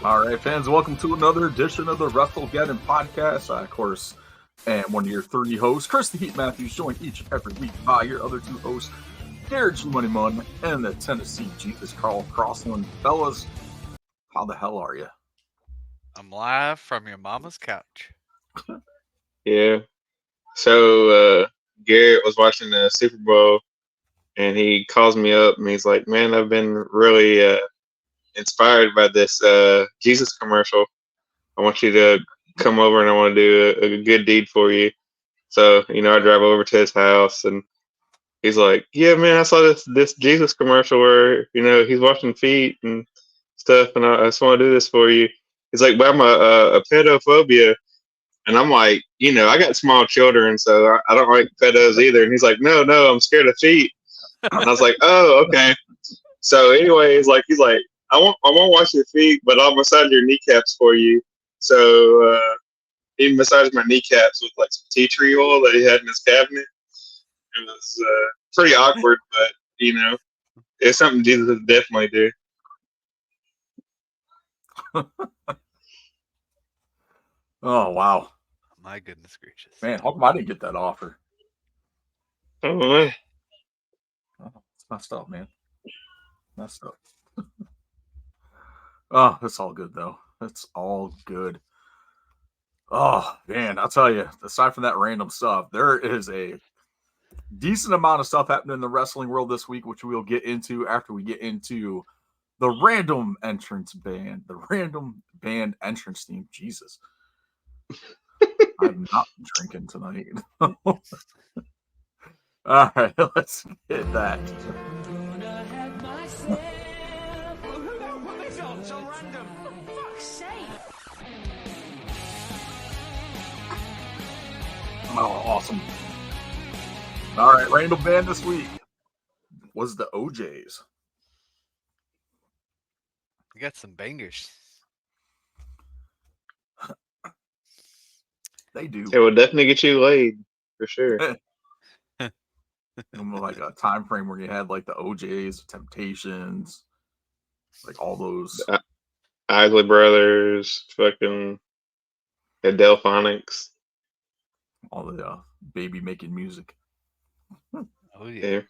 All right, fans, welcome to another edition of the WrestleGeddon podcast. I, of course, am one of your 30 hosts, Chris the Heat Matthews, joined each and every week by your other two hosts, Garrett G Money Mun and the Tennessee Jesus Carl Crossland. Fellas, how the hell are you? I'm live from your mama's couch. Yeah. So Garrett was watching the Super Bowl, and he calls me up, and he's like, "Man, I've been really inspired by this Jesus commercial. I want you to come over, and I want to do a good deed for you." So, I drive over to his house, and he's like, "Yeah, man, I saw this Jesus commercial where he's washing feet and stuff, and I just want to do this for you." He's like, "But I'm a pedophobia." And I'm like, I got small children, so I don't like pedos either. And he's like, no, I'm scared of feet. And I was like, oh, okay. So anyway, he's like, I won't wash your feet, but I'll massage your kneecaps for you. So he massaged my kneecaps with like some tea tree oil that he had in his cabinet. It was pretty awkward, but it's something Jesus would definitely do. Oh, wow. My goodness gracious. Man, how come I didn't get that offer? I don't know. Oh, it's messed up, man. Messed up. Oh, it's all good, though. It's all good. Oh, man, I'll tell you, aside from that random stuff, there is a decent amount of stuff happening in the wrestling world this week, which we'll get into after we get into the random entrance band, the random band entrance theme. Jesus. I'm not drinking tonight. All right, let's get that. Oh, awesome. All right, random band this week was the OJs. You got some bangers. They do. It will definitely get you laid, for sure. Like a time frame where you had like the OJs, Temptations, like all those. Isley Brothers, fucking Delphonics. All the baby making music. Oh, yeah.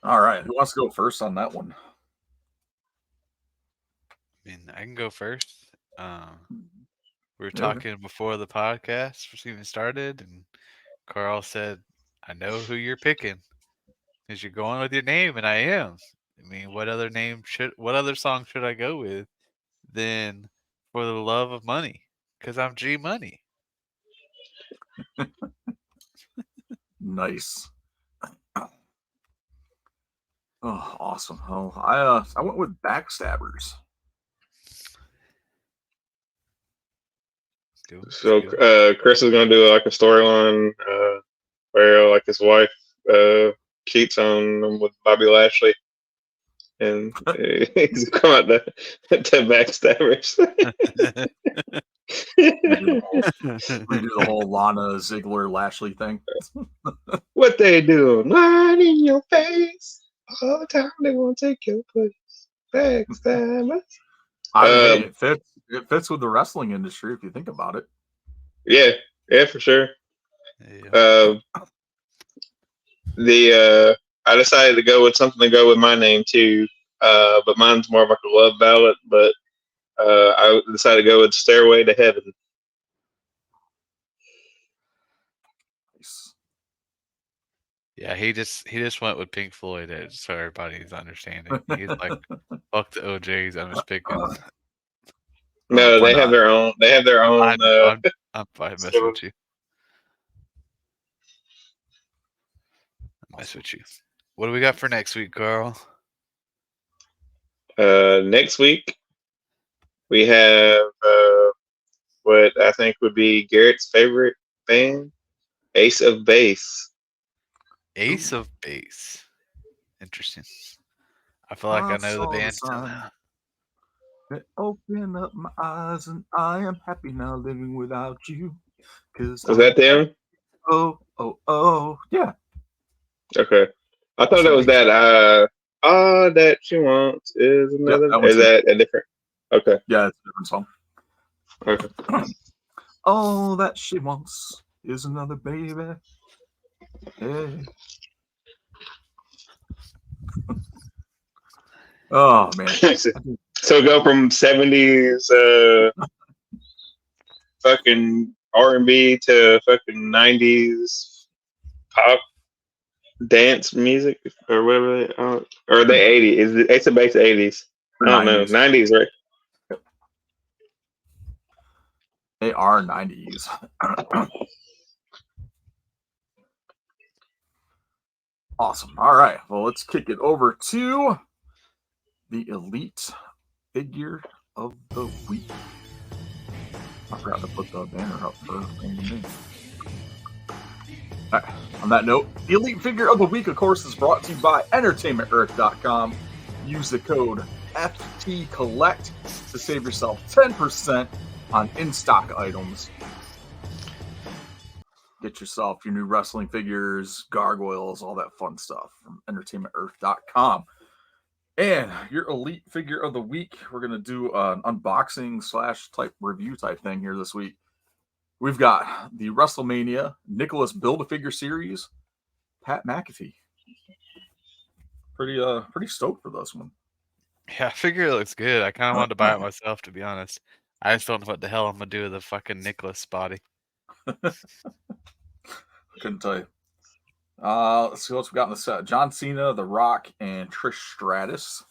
All right, who wants to go first on that one? I mean, I can go first. We were talking before the podcast was even started, and Carl said, I know who you're picking. Because you're going with your name, and I am. I mean, what other song should I go with than For the Love of Money? Because I'm G Money. Nice. Oh, awesome. Oh, I went with Backstabbers. So Chris is gonna do like a storyline where like his wife cheats on him with Bobby Lashley, and he's come out to Backstabbers. We do the whole Lana Ziggler Lashley thing. What they do? Lying in your face all the time. They want to take your place. Backstabbers. I mean, it fits with the wrestling industry if you think about it. Yeah, for sure. Yeah. I decided to go with something to go with my name too, but mine's more of like a love ballad. But I decided to go with "Stairway to Heaven." Nice. Yeah, he just went with Pink Floyd, so everybody's understanding. He's like, fuck the OJs, I'm just picking. No, they have their own. They have their own. I'm fine messing with you. Mess with you. What do we got for next week, Carl? Next week we have what I think would be Garrett's favorite band, Ace of Base. Ace of Base. Interesting. I feel like I know the band somehow. Open up my eyes and I am happy now living without you. Was that them? Oh, yeah. Okay, I thought it was that. All that she wants is another. Is that a different? Okay. Yeah, it's a different song. Okay. All that she wants is another baby. Hey. Oh man. So go from 70s fucking R&B to fucking 90s pop dance music or whatever or the 80s. It's the base 80s. I don't know. 90s, right? They are 90s. Awesome. All right. Well, let's kick it over to the elite figure of the week. I forgot to put the banner up for me. All right. On that note, the elite figure of the week, of course, is brought to you by entertainmentearth.com. Use the code FTCollect to save yourself 10% on in-stock items. Get yourself your new wrestling figures, gargoyles, all that fun stuff from entertainmentearth.com. And your elite figure of the week, we're going to do an unboxing / type review type thing here this week. We've got the WrestleMania Nicholas Build-A-Figure Series, Pat McAfee. Pretty stoked for this one. Yeah, I figure it looks good. I kind of wanted to buy it myself, to be honest. I just don't know what the hell I'm going to do with the fucking Nicholas body. Couldn't tell you. Let's see what else we got in the set. John Cena, The Rock, and Trish Stratus.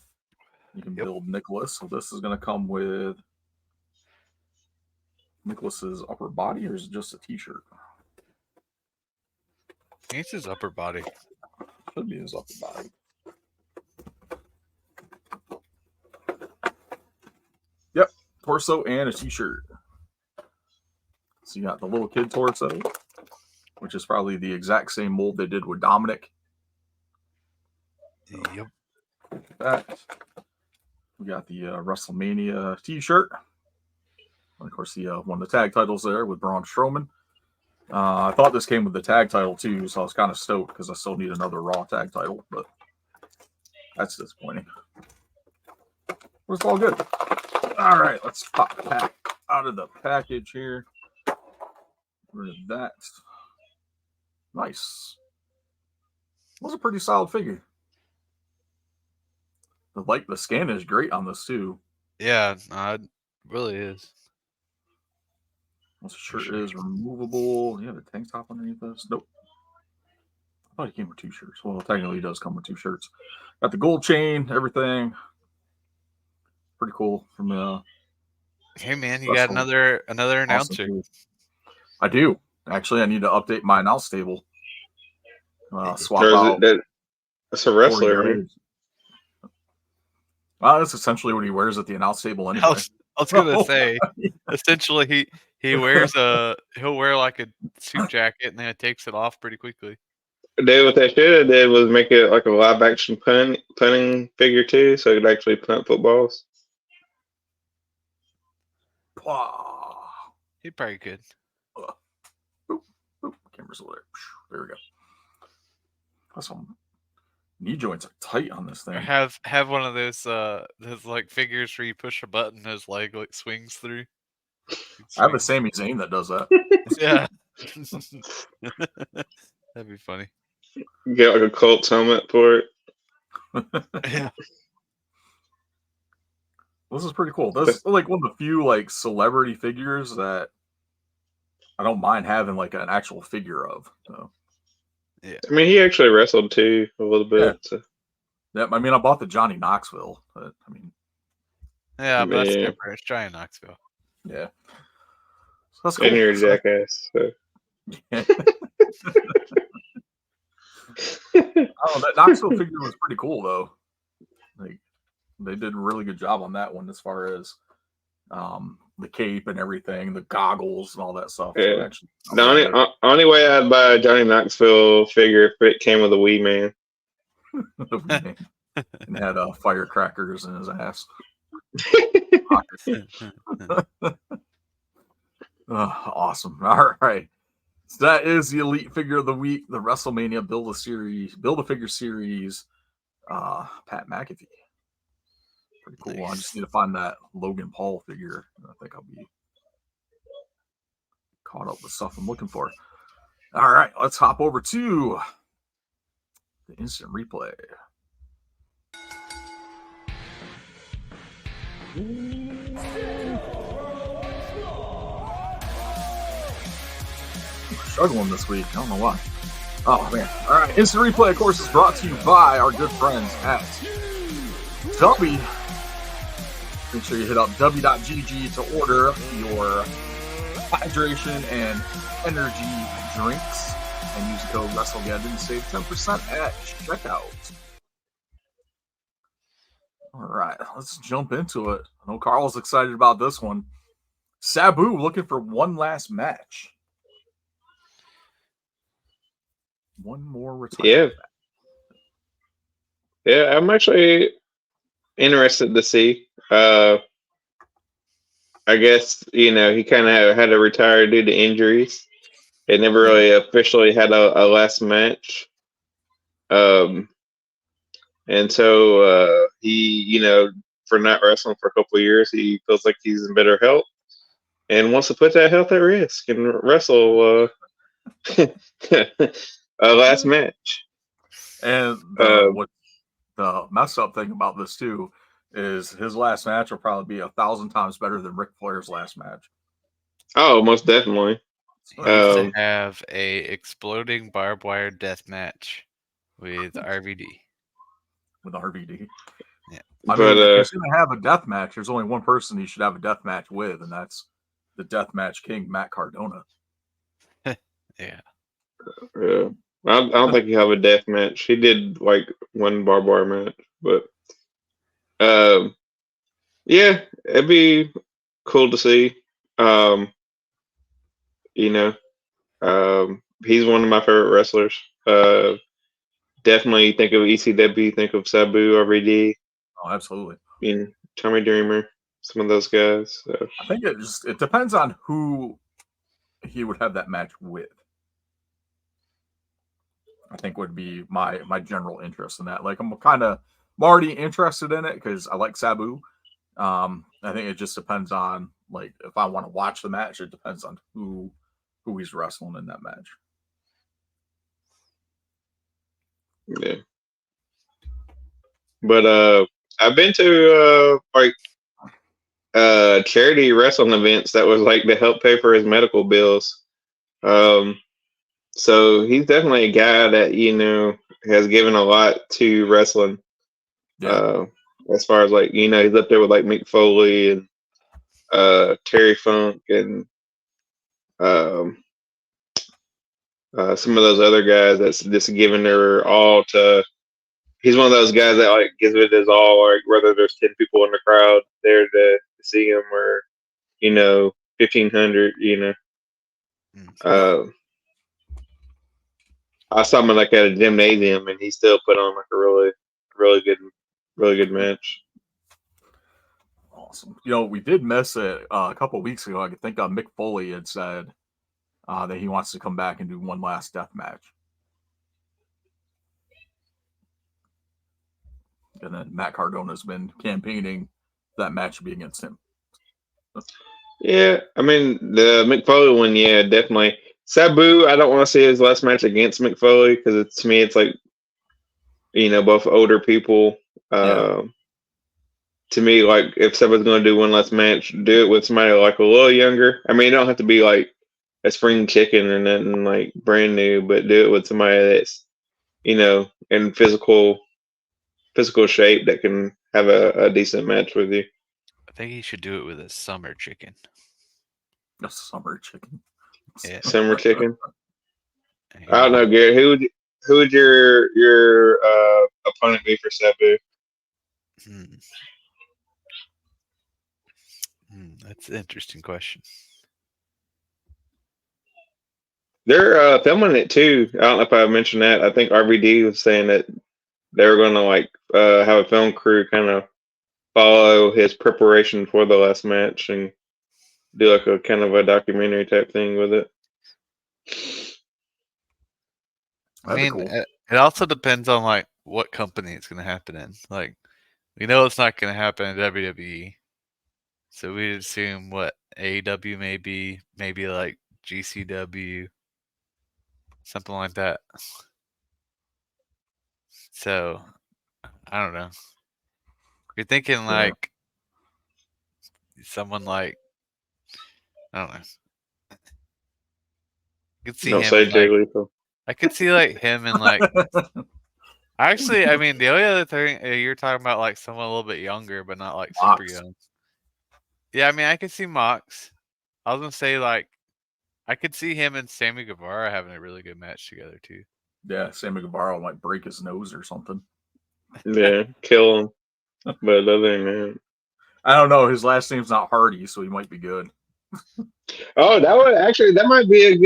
You can build Nicholas. So this is going to come with Nicholas's upper body, or is it just a t-shirt? I think it's his upper body. Should be his upper body. Yep, torso and a t-shirt. So you got the little kid torso, which is probably the exact same mold they did with Dominic. Yep. That. We got the WrestleMania t-shirt. And of course, the one of the tag titles there with Braun Strowman. I thought this came with the tag title too, so I was kind of stoked because I still need another Raw tag title, but that's disappointing. But it's all good. All right, let's pop the pack out of the package here. Rid of that. Nice. Was a pretty solid figure. The scan is great on this too. Yeah, it really is. This shirt is removable. You have a tank top underneath this? Nope. I thought he came with 2 shirts. Well, technically he does come with 2 shirts. Got the gold chain, everything. Pretty cool. From hey man, you got another announcer. I do. Actually, I need to update my announce table. Swap out. That's a wrestler. Well, that's essentially what he wears at the announce table anyway. I was gonna say, essentially he'll wear like a suit jacket and then it takes it off pretty quickly. Dude, what they should have did was make it like a live action punting figure too, so it could actually punt footballs. He probably could. Camera's over there. There we go. That's some knee joints are tight on this thing. Or have one of those like figures where you push a button, his leg like swings through. I have a Sami Zayn that does that. Yeah. That'd be funny. Get like a Colts helmet for it. Yeah. This is pretty cool. This is like one of the few like celebrity figures that I don't mind having like an actual figure of. So. Yeah. I mean, he actually wrestled too a little bit. Yeah. So. Yeah, I mean, I bought the Johnny Knoxville, but I mean, yeah, but that's different. It's Johnny Knoxville. Yeah, so that's cool. And you're a jackass. So. Oh, that Knoxville figure was pretty cool though. Like, they did a really good job on that one as far as the cape and everything, the goggles and all that stuff. Yeah. So actually, the only way I'd buy a Johnny Knoxville figure if it came with a Wee Man. And had firecrackers in his ass. Awesome. All right. So that is the elite figure of the week, the WrestleMania Build-A-Figure Series, Pat McAfee. Pretty cool. Nice. I just need to find that Logan Paul figure. I think I'll be caught up with stuff I'm looking for. All right, let's hop over to the instant replay. I'm struggling this week. I don't know why. Oh, man. All right, instant replay, of course, is brought to you by our good friends at Dubby. Make sure you hit up Dubby.gg to order your hydration and energy drinks and use the code WrestleGeddon and save 10% at checkout. All right, let's jump into it. I know Carl's excited about this one. Sabu looking for one last match. One more retirement. Yeah, I'm actually interested to see. I guess, he kind of had to retire due to injuries. It never really officially had a last match. And so he, for not wrestling for a couple of years, he feels like he's in better health and wants to put that health at risk and wrestle a last match. And what the messed up thing about this too is his last match will probably be 1,000 times better than Ric Flair's last match. Oh, most definitely. He needs to have a exploding barbed wire death match with RVD. With RVD. Yeah. I mean, if he's going to have a death match, there's only one person he should have a death match with, and that's the death match king, Matt Cardona. Yeah. I don't think he'll have a death match. He did like one barbed wire match, but yeah, it'd be cool to see. He's one of my favorite wrestlers. Definitely think of ECW, think of Sabu, RVD. Oh, absolutely. Tommy Dreamer, some of those guys. So. I think it depends on who he would have that match with. I think would be my general interest in that. Like I'm already interested in it because I like Sabu. I think it just depends on like if I want to watch the match. It depends on who he's wrestling in that match. Yeah, but I've been to charity wrestling events that was like to help pay for his medical bills. So he's definitely a guy that has given a lot to wrestling. Yeah. As far as like he's up there with like Mick Foley and Terry Funk and some of those other guys that's just giving their all to. He's one of those guys that like gives it his all, like whether there's 10 people in the crowd there to see him or 1,500. I saw him like at a gymnasium, and he still put on like a really good match. Awesome. We did miss it a couple of weeks ago. I think Mick Foley had said that he wants to come back and do one last death match. And then Matt Cardona's been campaigning that match to be against him. Yeah, I mean the Mick Foley one, yeah, definitely. Sabu, I don't want to see his last match against Mick Foley because to me it's like both older people. To me, like if somebody's going to do one last match, do it with somebody like a little younger. I mean, you don't have to be like a spring chicken or nothing like brand new, but do it with somebody that's in physical shape that can have a decent match with you. I think he should do it with a summer chicken. A summer chicken. Yeah. Summer chicken. I don't know, Garrett. Who would your opponent be for Sabu? That's an interesting question. They're filming it too. I don't know if I mentioned that. I think RVD was saying that they were going to have a film crew kind of follow his preparation for the last match and do like a kind of a documentary type thing with it. I mean, it also depends on like what company it's going to happen in. Like We know it's not going to happen in WWE. So we'd assume what AEW maybe like GCW, something like that. So I don't know. You're thinking like someone like, I don't know. I could see Don't him say in Jay like, Lethal. I could see like him in like. Actually, I mean the only other thing you're talking about like someone a little bit younger, but not like super Mox. young. Yeah, I mean I could see Mox. I was gonna say like I could see him and Sammy Guevara having a really good match together too. Yeah, Sammy Guevara might break his nose or something. Yeah, kill him. But other than that. I don't know. His last name's not Hardy, so he might be good. Oh, that might be a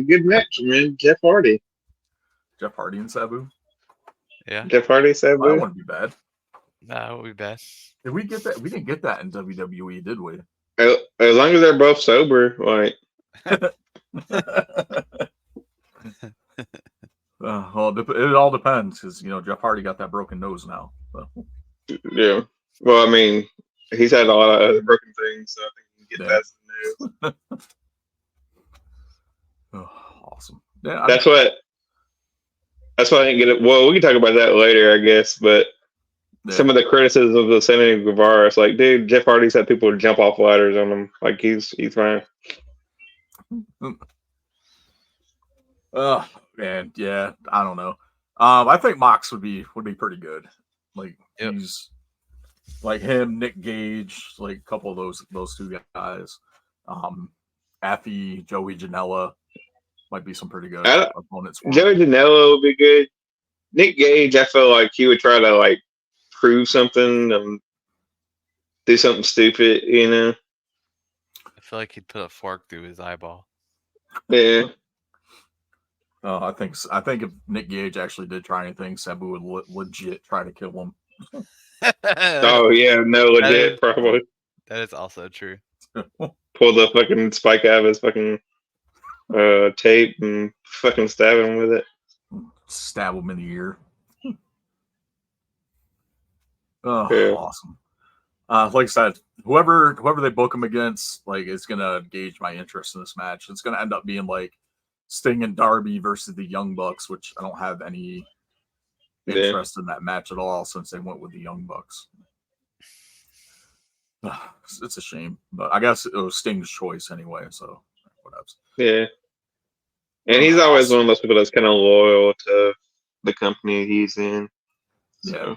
good match, man. Jeff Hardy. Jeff Hardy and Sabu. Yeah, Jeff Hardy, Well, that Sabu. wouldn't be bad. that would be best. Did we get that? We didn't get that in WWE, did we? As long as they're both sober, like. Well, it all depends because Jeff Hardy got that broken nose now. So. Yeah. Well, I mean, he's had a lot of other broken things, so I think he can get past the news. Awesome. Yeah. That's what I didn't get it. Well, we can talk about that later, I guess. But some of the criticisms of the Sammy Guevara, it's like, dude, Jeff Hardy's had people jump off ladders on him. Like he's fine. Man, yeah, I don't know. I think Mox would be pretty good. Like he's like him, Nick Gage, like a couple of those two guys. Affy, Joey Janela might be some pretty good opponents. Joey Janela would be good. Nick Gage, I feel like he would try to like prove something and do something stupid, I feel like he'd put a fork through his eyeball. Yeah. I think if Nick Gage actually did try anything, Sabu would legit try to kill him. Oh yeah, no, legit, probably. That is also true. Pull the fucking spike out of his fucking tape and fucking stab him with it. Stab him in the ear. Awesome. Like I said, whoever they book him against, like, it's gonna gauge my interest in this match. It's gonna end up being like Sting and Darby versus the Young Bucks, which I don't have any interest in that match at all since they went with the Young Bucks. It's a shame, but I guess it was Sting's choice anyway, so whatever. Yeah. And he's always one of those people that's kind of loyal to the company he's in. So. Yeah.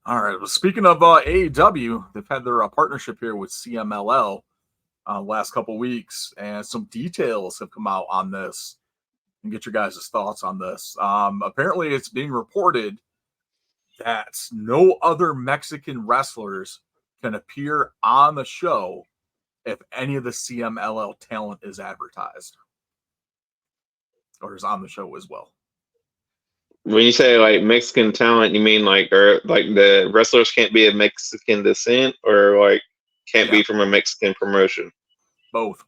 All right. Well, speaking of AEW, they've had their partnership here with CMLL last couple weeks, and some details have come out on this. And get your guys' thoughts on this. Apparently, it's being reported that no other Mexican wrestlers can appear on the show if any of the CMLL talent is advertised or is on the show as well. When you say like Mexican talent, you mean like the wrestlers can't be of Mexican descent or like can't be from a Mexican promotion? Both.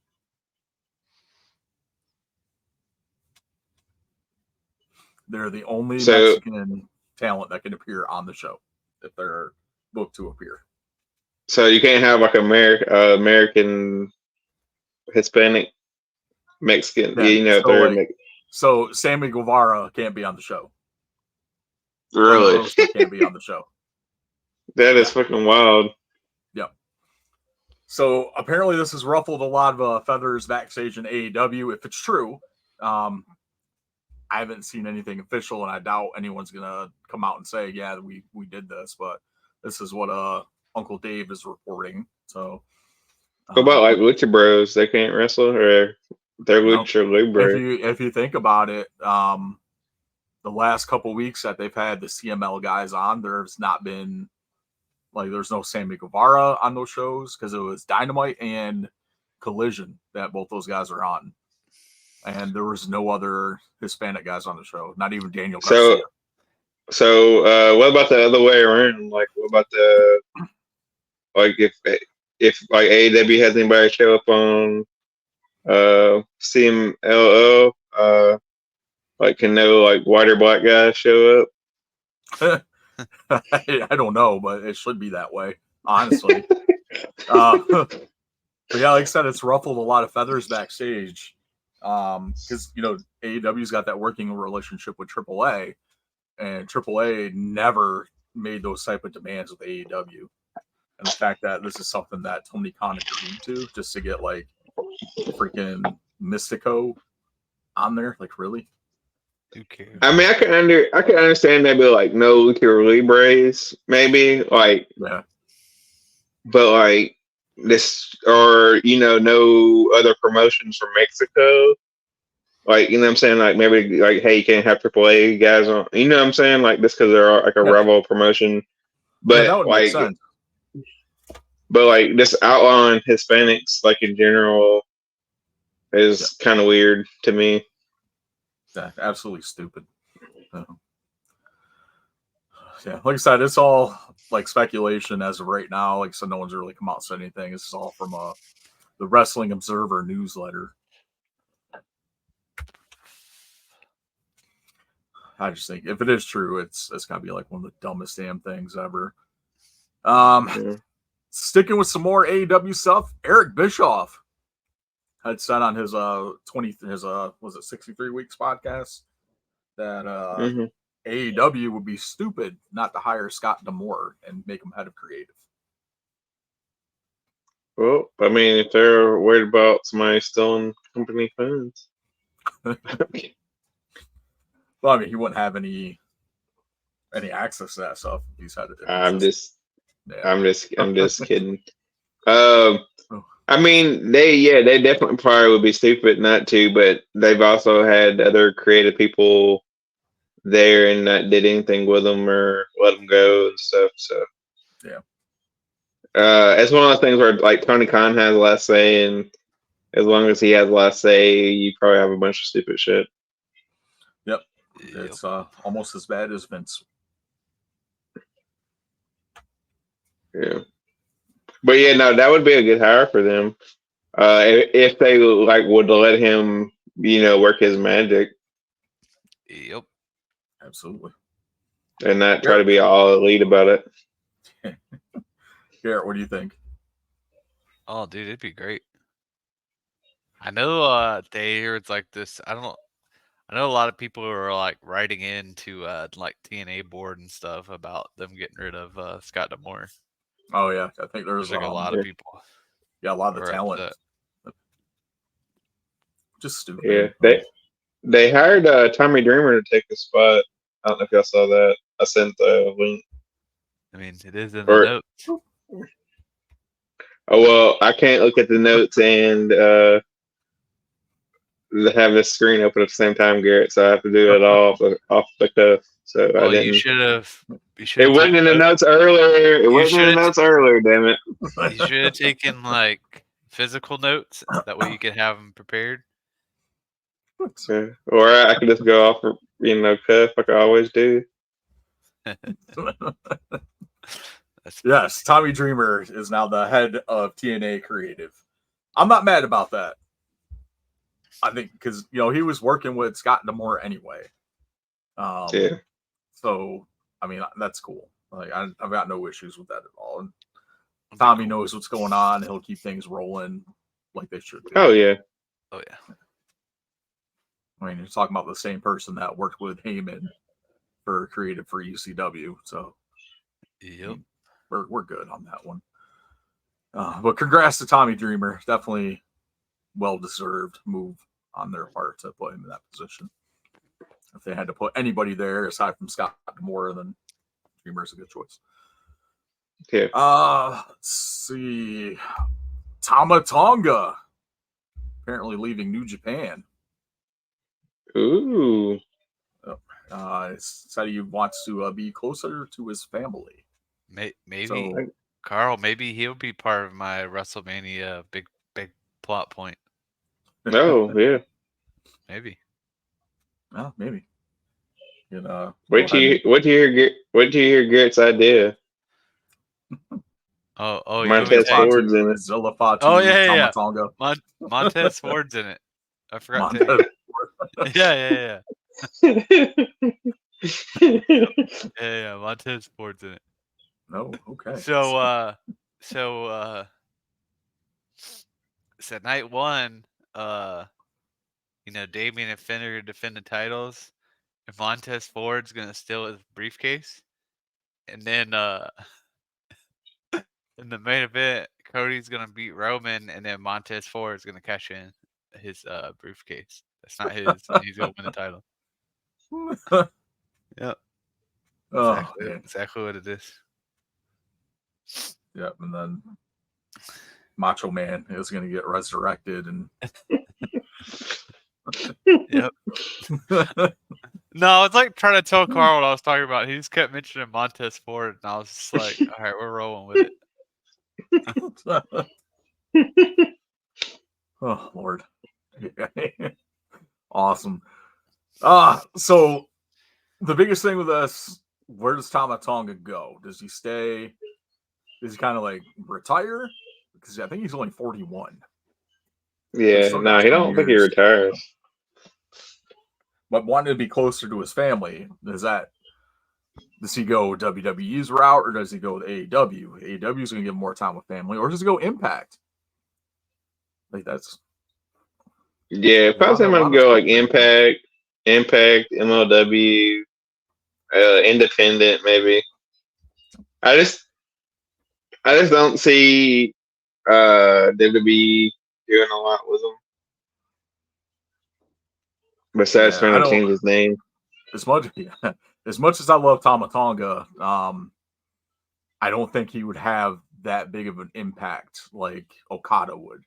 They're the only Mexican talent that can appear on the show if they're booked to appear. So you can't have like American, Hispanic, Mexican. Yeah, so Sammy Guevara can't be on the show. Really? Can't be on the show. That is fucking wild. Yep. So apparently this has ruffled a lot of feathers backstage in AEW. If it's true, I haven't seen anything official, and I doubt anyone's gonna come out and say, "Yeah, we did this." But this is what Uncle Dave is reporting. So, what about like Lucha Bros? They can't wrestle, or they're Lucha Libre. If you think about it, the last couple weeks that they've had the CML guys on, there's not been there's no Sammy Guevara on those shows because it was Dynamite and Collision that both those guys are on. And there was no other Hispanic guys on the show, not even Daniel Garcia. So what about the other way around? Like, what about if like AEW has anybody show up on CMLL, like can no like white or black guys show up? I don't know, but it should be that way, honestly. But yeah, like I said, it's ruffled a lot of feathers backstage. Because AEW's got that working relationship with AAA, and AAA never made those type of demands with AEW. And the fact that this is something that Tony Khan agreed to just to get like freaking Mystico on there, like really? Who cares? I mean, I could understand maybe like no Lucha Libres, maybe like, Yeah. but like this, or no other promotions from Mexico. Like, what I'm saying? Like, maybe, like, hey, you can't have AAA guys on. You know what I'm saying? Like, this because they're like a Revel promotion. But, that would like, make sense. But, like, this outlawing Hispanics, like, in general, is kind of weird to me. Yeah, absolutely stupid. Yeah, like I said, it's all, like, speculation as of right now. Like I said, no one's really come out and said anything. This is all from the Wrestling Observer newsletter. I just think if it is true, it's got to be like one of the dumbest damn things ever. Sticking with some more AEW stuff, Eric Bischoff had said on his was it 63 Weeks podcast that AEW would be stupid not to hire Scott D'Amore and make him head of creative. Well, I mean, if they're worried about somebody stealing company funds. Well, I mean, he wouldn't have any access to that stuff. He's had it. I'm just kidding. Oh. I mean, they definitely probably would be stupid not to, but they've also had other creative people there and not did anything with them or let them go and stuff. So yeah, it's one of those things where like Tony Khan has last say, and as long as he has last say, you probably have a bunch of stupid shit. Yep. It's almost as bad as Vince. Yeah, but yeah, no, that would be a good hire for them. If they like would let him, work his magic. Yep. Absolutely. And not try to be all elite about it. Garrett, what do you think? Oh, dude, it'd be great. I know it's like this. I know a lot of people are like writing into like TNA board and stuff about them getting rid of Scott D'Amore. Oh yeah, I think there's like a lot of people. Yeah, a lot of the talent. Upset. Just stupid. Yeah, they hired Tommy Dreamer to take the spot. I don't know if y'all saw that. I sent the link. I mean, it is in the notes. Oh well, I can't look at the notes and have this screen open at the same time, Garrett. So I have to do it off the cuff. So well, I didn't. You should have. It wasn't in the notes earlier. It wasn't in the notes earlier. Damn it! You should have taken like physical notes. That way you could have them prepared. Yeah. Or I could just go off, cuff like I always do. Yes, Tommy Dreamer is now the head of TNA Creative. I'm not mad about that. I think because he was working with Scott D'Amore anyway. Yeah. So I mean that's cool. Like I've got no issues with that at all. And Tommy knows what's going on. He'll keep things rolling like they should do. Oh yeah. Oh yeah. I mean, you're talking about the same person that worked with Heyman for creative for UCW. So yep. We're good on that one. But congrats to Tommy Dreamer. Definitely well-deserved move on their part to put him in that position. If they had to put anybody there aside from Scott D'Amore, then Dreamer's a good choice. Yeah. Let's see. Toma Tonga apparently leaving New Japan. Ooh. Said he wants to be closer to his family. Maybe So, Carl. Maybe he'll be part of my WrestleMania big plot point. Oh yeah. Maybe. Oh, maybe. What do you hear Garrett's idea? Oh, Montez Ford's in it. Zilla Fatu, oh yeah. Tonga. Montez Ford's in it. I forgot to. Yeah. Yeah, Montez Ford's in it. No, okay. So night one, Damian and Fenner defend the titles, and Montez Ford's gonna steal his briefcase, and then in the main event, Cody's gonna beat Roman, and then Montez Ford is gonna cash in his briefcase. That's not his, and he's gonna win the title. Yep. Oh, man. Exactly what it is. Yep, and then Macho Man is going to get resurrected, and Yep. No, it's like trying to tell Carl what I was talking about. He just kept mentioning Montez Ford, and I was just like, all right, we're rolling with it. Oh, Lord. Awesome. So the biggest thing with us, where does Toma Tonga go? Does he stay? Does he kind of like retire? Because I think he's only 41. Yeah, no, he don't think he retires. But wanting to be closer to his family, does he go WWE's route, or does he go with AEW? AEW is going to give him more time with family, or does he go Impact? Like that's. Yeah, probably I'm gonna go like Impact, MLW, Independent, maybe. I just don't see WWE doing a lot with him. Besides trying to change his name. As much as I love Toma Tonga, I don't think he would have that big of an impact like Okada would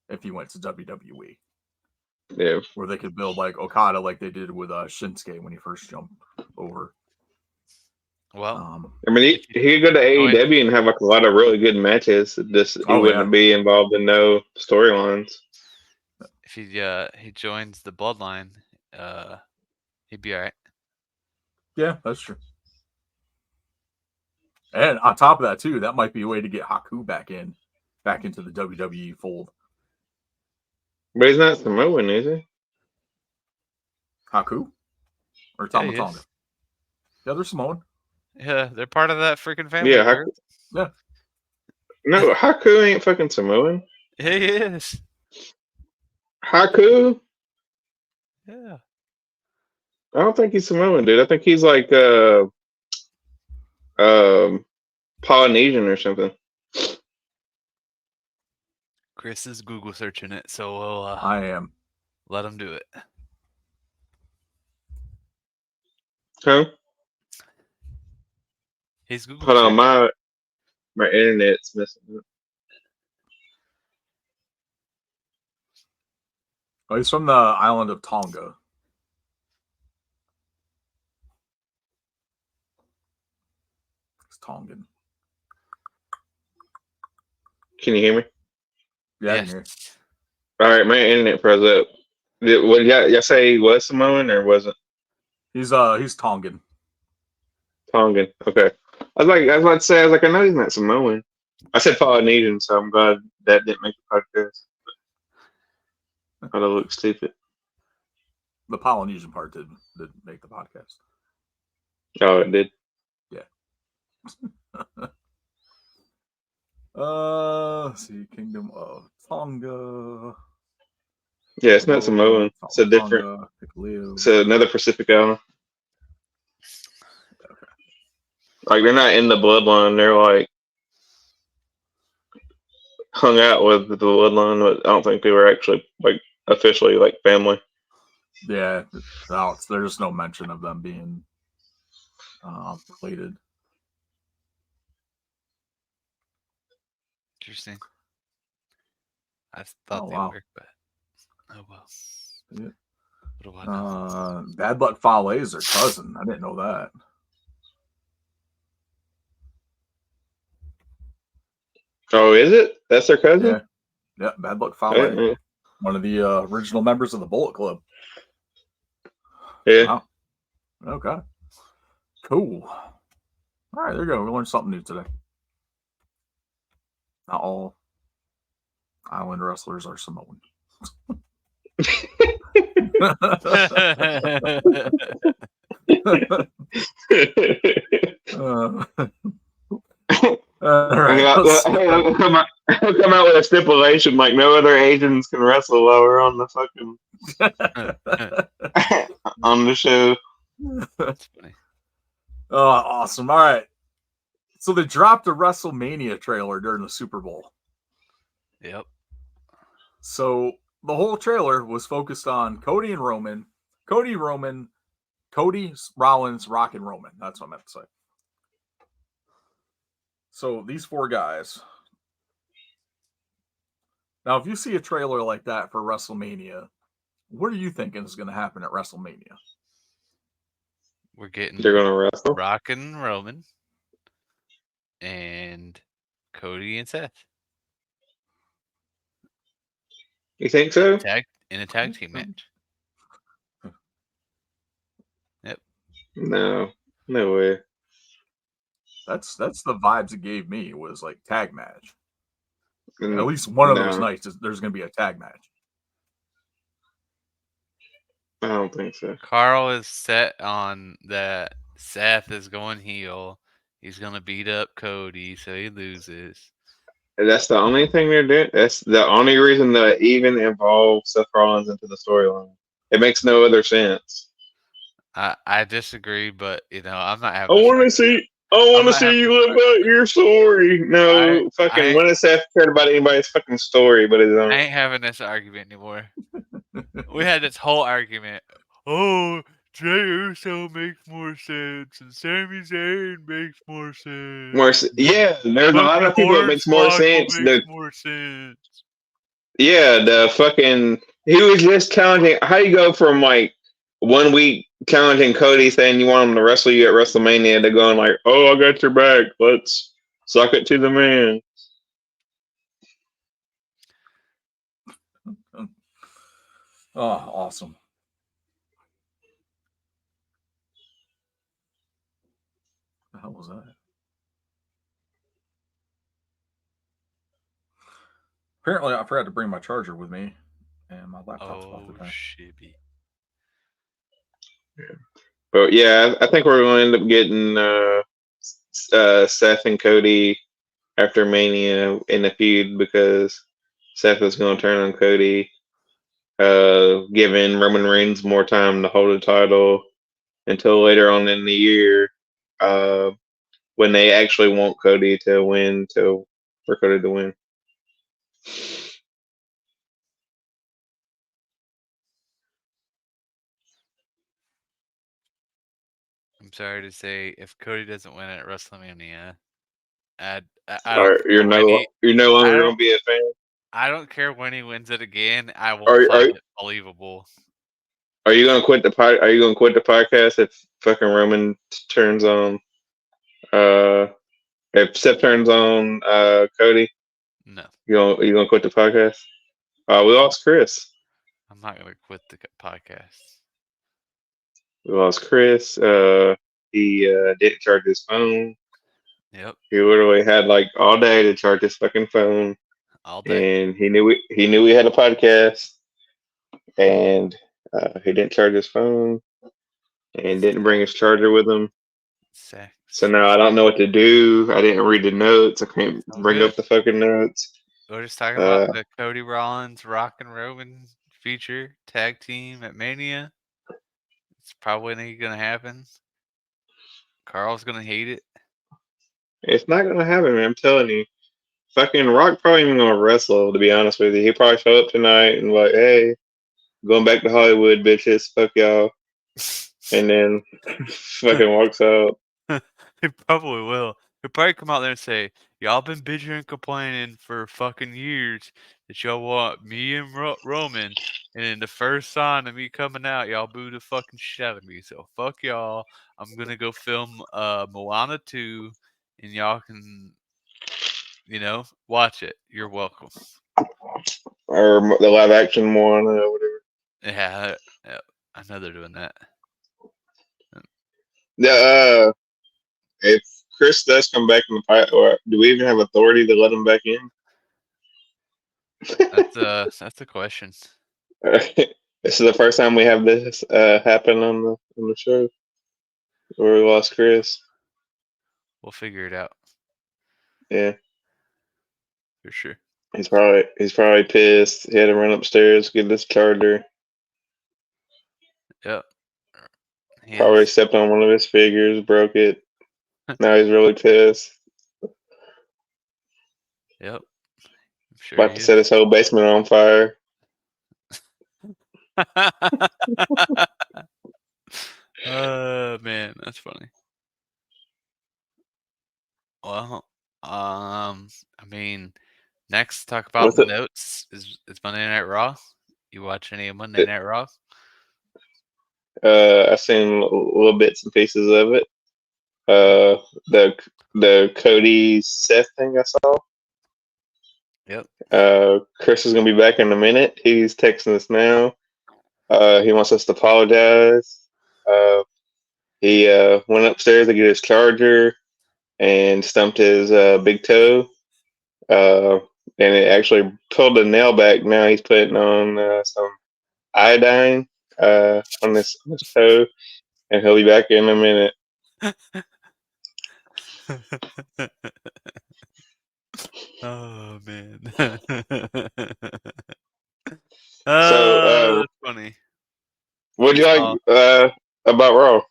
if he went to WWE. Yeah. Where they could build like Okada like they did with Shinsuke when he first jumped over. Well, I mean, he could go to AEW and have like a lot of really good matches. He wouldn't be involved in no storylines. If he joins the Bloodline, he'd be all right. Yeah, that's true. And on top of that too, that might be a way to get Haku back into the WWE fold. But he's not Samoan, is he? Haku? Or Toma Tonga? Yeah, they're Samoan. Yeah, they're part of that freaking family. Yeah, Haku. Yeah. No, Haku ain't fucking Samoan. He is. Haku? Yeah. I don't think he's Samoan, dude. I think he's like Polynesian or something. Chris is Google searching it, so we'll I am. Let him do it. Huh? He's Google Hold on, my internet's messing up. Oh, he's from the island of Tonga. It's Tongan. Can you hear me? Yeah, I can hear you. All right, my internet froze up. What y'all say he was Samoan or wasn't? He's Tongan. Tongan. Okay. I was about to say, I know he's not Samoan. I said Polynesian, so I'm glad that didn't make the podcast. I thought I looked stupid. The Polynesian part did make the podcast. Oh, it did? Yeah. Let's see, Kingdom of Tonga. Yeah, it's not Samoan. It's a different. It's another Pacific island. Okay. Like they're not in the bloodline. They're like hung out with the bloodline, but I don't think they were actually like officially like family. Yeah, there's no mention of them being related. Interesting. I thought they were, but oh well. Yeah. What do I know? Bad Luck Fale is their cousin. I didn't know that. Oh, is it? That's their cousin? Yeah, Bad Luck Fale. One of the original members of the Bullet Club. Yeah. Wow. Okay. Cool. All right, there you go. We learned something new today. Not all island wrestlers are Samoan. All right. He'll come out with a stipulation like no other Asians can wrestle while we're on the fucking on the show. That's funny. Oh, awesome. All right. So they dropped a WrestleMania trailer during the Super Bowl. Yep. So the whole trailer was focused on Cody and Roman. Cody, Rollins, Rock, and Roman. That's what I meant to say. So these four guys. Now, if you see a trailer like that for WrestleMania, what are you thinking is going to happen at WrestleMania? We're getting They're gonna wrestle. Rock and Roman and Cody and Seth. You think so? In a tag team match. Yep. No way. That's the vibes it gave me, was like tag match. At Mm, least one of those no, nights, there's going to be a tag match. I don't think so. Carl is set on that Seth is going heel. He's going to beat up Cody so he loses. That's the only thing they're doing. That's the only reason to even involve Seth Rollins into the storyline. It makes no other sense. I disagree, but I'm not I having. want to see you live out your story. No, when has Seth cared about anybody's fucking story but his own? I ain't having this argument anymore. We had this whole argument. Oh, Jey Uso makes more sense, and Sami Zayn makes more sense. Yeah, there's a lot of people that makes more sense. More sense. Yeah, he was just challenging. How do you go from like 1 week challenging Cody saying you want him to wrestle you at WrestleMania to going like, oh, I got your back. Let's suck it to the man. Oh, awesome. What the hell was that? Apparently, I forgot to bring my charger with me, and my laptop's about to die. Shibby. Yeah. But yeah, I think we're going to end up getting Seth and Cody after Mania in a feud because Seth is going to turn on Cody, giving Roman Reigns more time to hold the title until later on in the year when they actually want Cody to win, for Cody to win. I'm sorry to say, if Cody doesn't win at WrestleMania, you're no longer going to be a fan. I don't care when he wins it again. I won't find it believable. Are you going to quit the Are you going to quit the podcast if fucking Roman turns on? If Seth turns on Cody? No. You gonna quit the podcast? We lost Chris. I'm not gonna quit the podcast. We lost Chris. He didn't charge his phone. Yep. He literally had like all day to charge his fucking phone. All day. And he knew we had a podcast. And he didn't charge his phone. And didn't bring his charger with him. So now I don't know what to do. I didn't read the notes. I can't bring up the fucking notes. We're just talking about the Cody Rollins, Rock and Roman feature tag team at Mania. It's probably not going to happen. Carl's going to hate it. It's not going to happen, man. I'm telling you. Fucking Rock probably even going to wrestle, to be honest with you. He probably show up tonight and like, hey, going back to Hollywood, bitches. Fuck y'all. And then fucking walks out. He probably will. He'll probably come out there and say, y'all been bitching and complaining for fucking years that y'all want me and Roman. And in the first sign of me coming out, y'all boo the fucking shit out of me. So fuck y'all. I'm going to go film Moana 2. And y'all can, watch it. You're welcome. Or the live action one or whatever. Yeah, I know they're doing that. Yeah, if Chris does come back in the fight, or do we even have authority to let him back in? That's a question. This is the first time we have this happen on the show. where we lost Chris. We'll figure it out Yeah, for sure. he's probably pissed. He had to run upstairs get this charger. Yep. He Probably is. stepped on one of his figures, broke it. Now he's really pissed. Yep. I'm sure About he to is. set his whole basement on fire. Man, that's funny. Well, I mean, next talk about What's the it? notes is Monday Night Raw. You watch any of Monday Night Raw? I seen little bits and pieces of it. The Cody Seth thing I saw. Yep. Chris is gonna be back in a minute. He's texting us now. He wants us to apologize. He went upstairs to get his charger and stumped his big toe. And it actually pulled the nail back. Now he's putting on some iodine on this toe, and he'll be back in a minute. Oh man. So, That's funny. what do you like about Raw?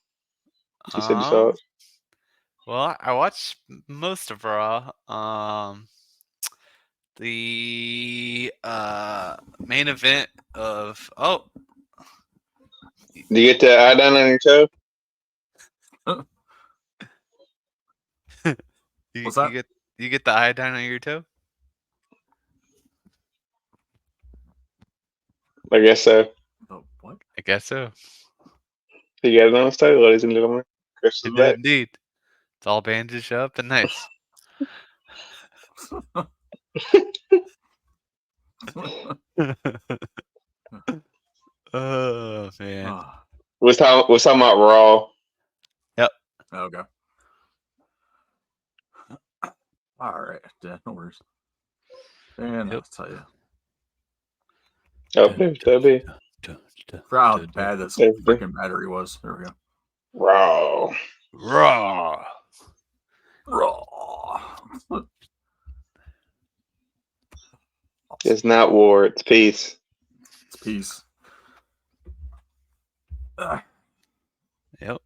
You said you saw it. Well, I watched most of Raw. The main event of Do you get the iodine on your toe? What's that? you get the iodine on your toe? I guess so. Oh, what? I guess so. You got it on his toe, ladies and gentlemen. Chris is It back. did indeed. It's all bandaged up and nice. Oh man. Ah, We're talking about Raw. okay. All right. Yeah, no worries. And Yep. I'll tell you. Oh, there's Dubby. Forgot how bad this freaking battery was. There we go. Raw. Raw. Raw. It's not war. It's peace. It's peace. Yep.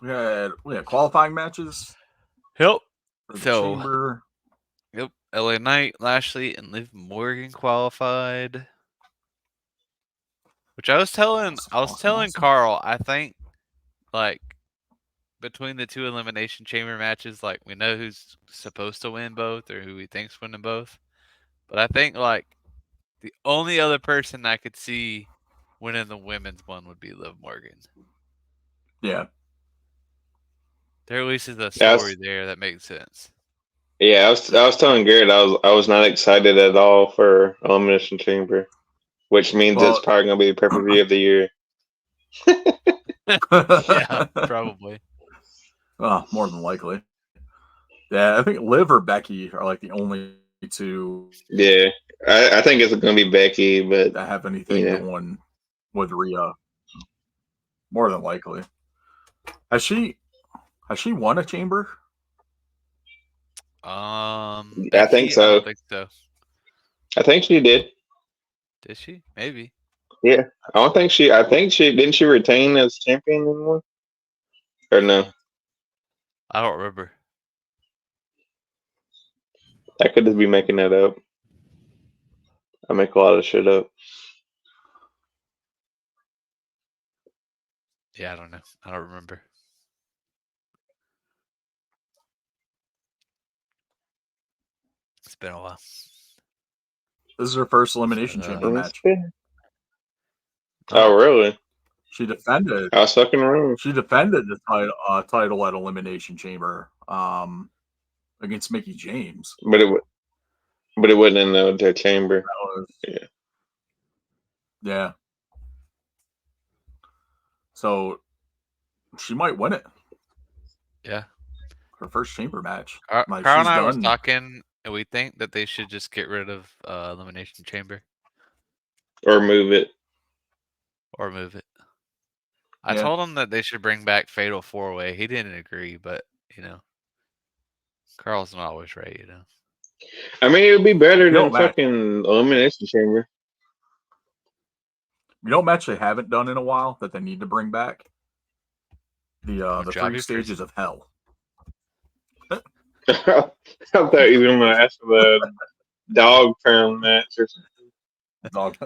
We had qualifying matches. Yep. For the So, Chamber. yep. LA Knight, Lashley, and Liv Morgan qualified. Which I was telling awesome. Carl, I think like between the two elimination chamber matches, like we know who's supposed to win both or who we think's winning both. But I think like the only other person I could see winning the women's one would be Liv Morgan. Yeah. There at least is a story there that makes sense. Yeah, I was telling Garrett I was not excited at all for Elimination Chamber, which means it's probably gonna be the pay-per-view of the year. Yeah, probably. Oh, more than likely. Yeah, I think Liv or Becky are like the only two. Yeah, I think it's gonna be Becky, but that have anything going with Rhea. More than likely. Has she won a chamber? Becky, I think so. I don't think so. I think she did. Did she? Maybe. Yeah, I think she didn't she retain as champion anymore? Or no? I don't remember. I could just be making that up. I make a lot of shit up. Yeah, I don't know. I don't remember. It's been a while. This is her first elimination chamber match. Oh, really? She defended. I was fucking wrong. She defended the title at Elimination Chamber against Mickie James. But it wasn't in the chamber. Yeah. So she might win it. Yeah. Her first chamber match. Carl and I was talking, and we think that they should just get rid of Elimination Chamber. Or move it. Or move it. I told him that they should bring back Fatal 4-Way. He didn't agree, but Carl's not always right, I mean, it would be better than Matt, fucking Elimination Chamber. You know, match they haven't done in a while that they need to bring back the 3 stages of hell. I thought you were going to ask for the dog pound match or something. Dog.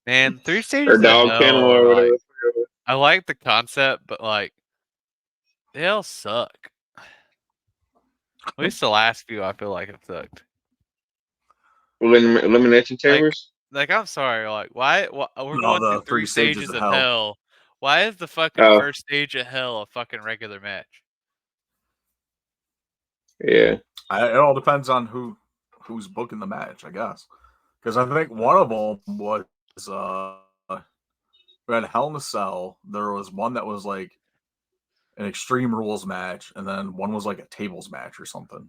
Man, 3 stages or dog of kennel hell, or whatever. I like the concept, but like they all suck. At least the last few, I feel like it sucked. Elimination Chambers? Like I'm sorry, like why we're going through 3 stages of hell. Why is the fucking first stage of hell a fucking regular match? Yeah. It all depends on who's booking the match, I guess. Because I think one of them was we had Hell in a Cell. There was one that was like an Extreme Rules match, and then one was like a tables match or something.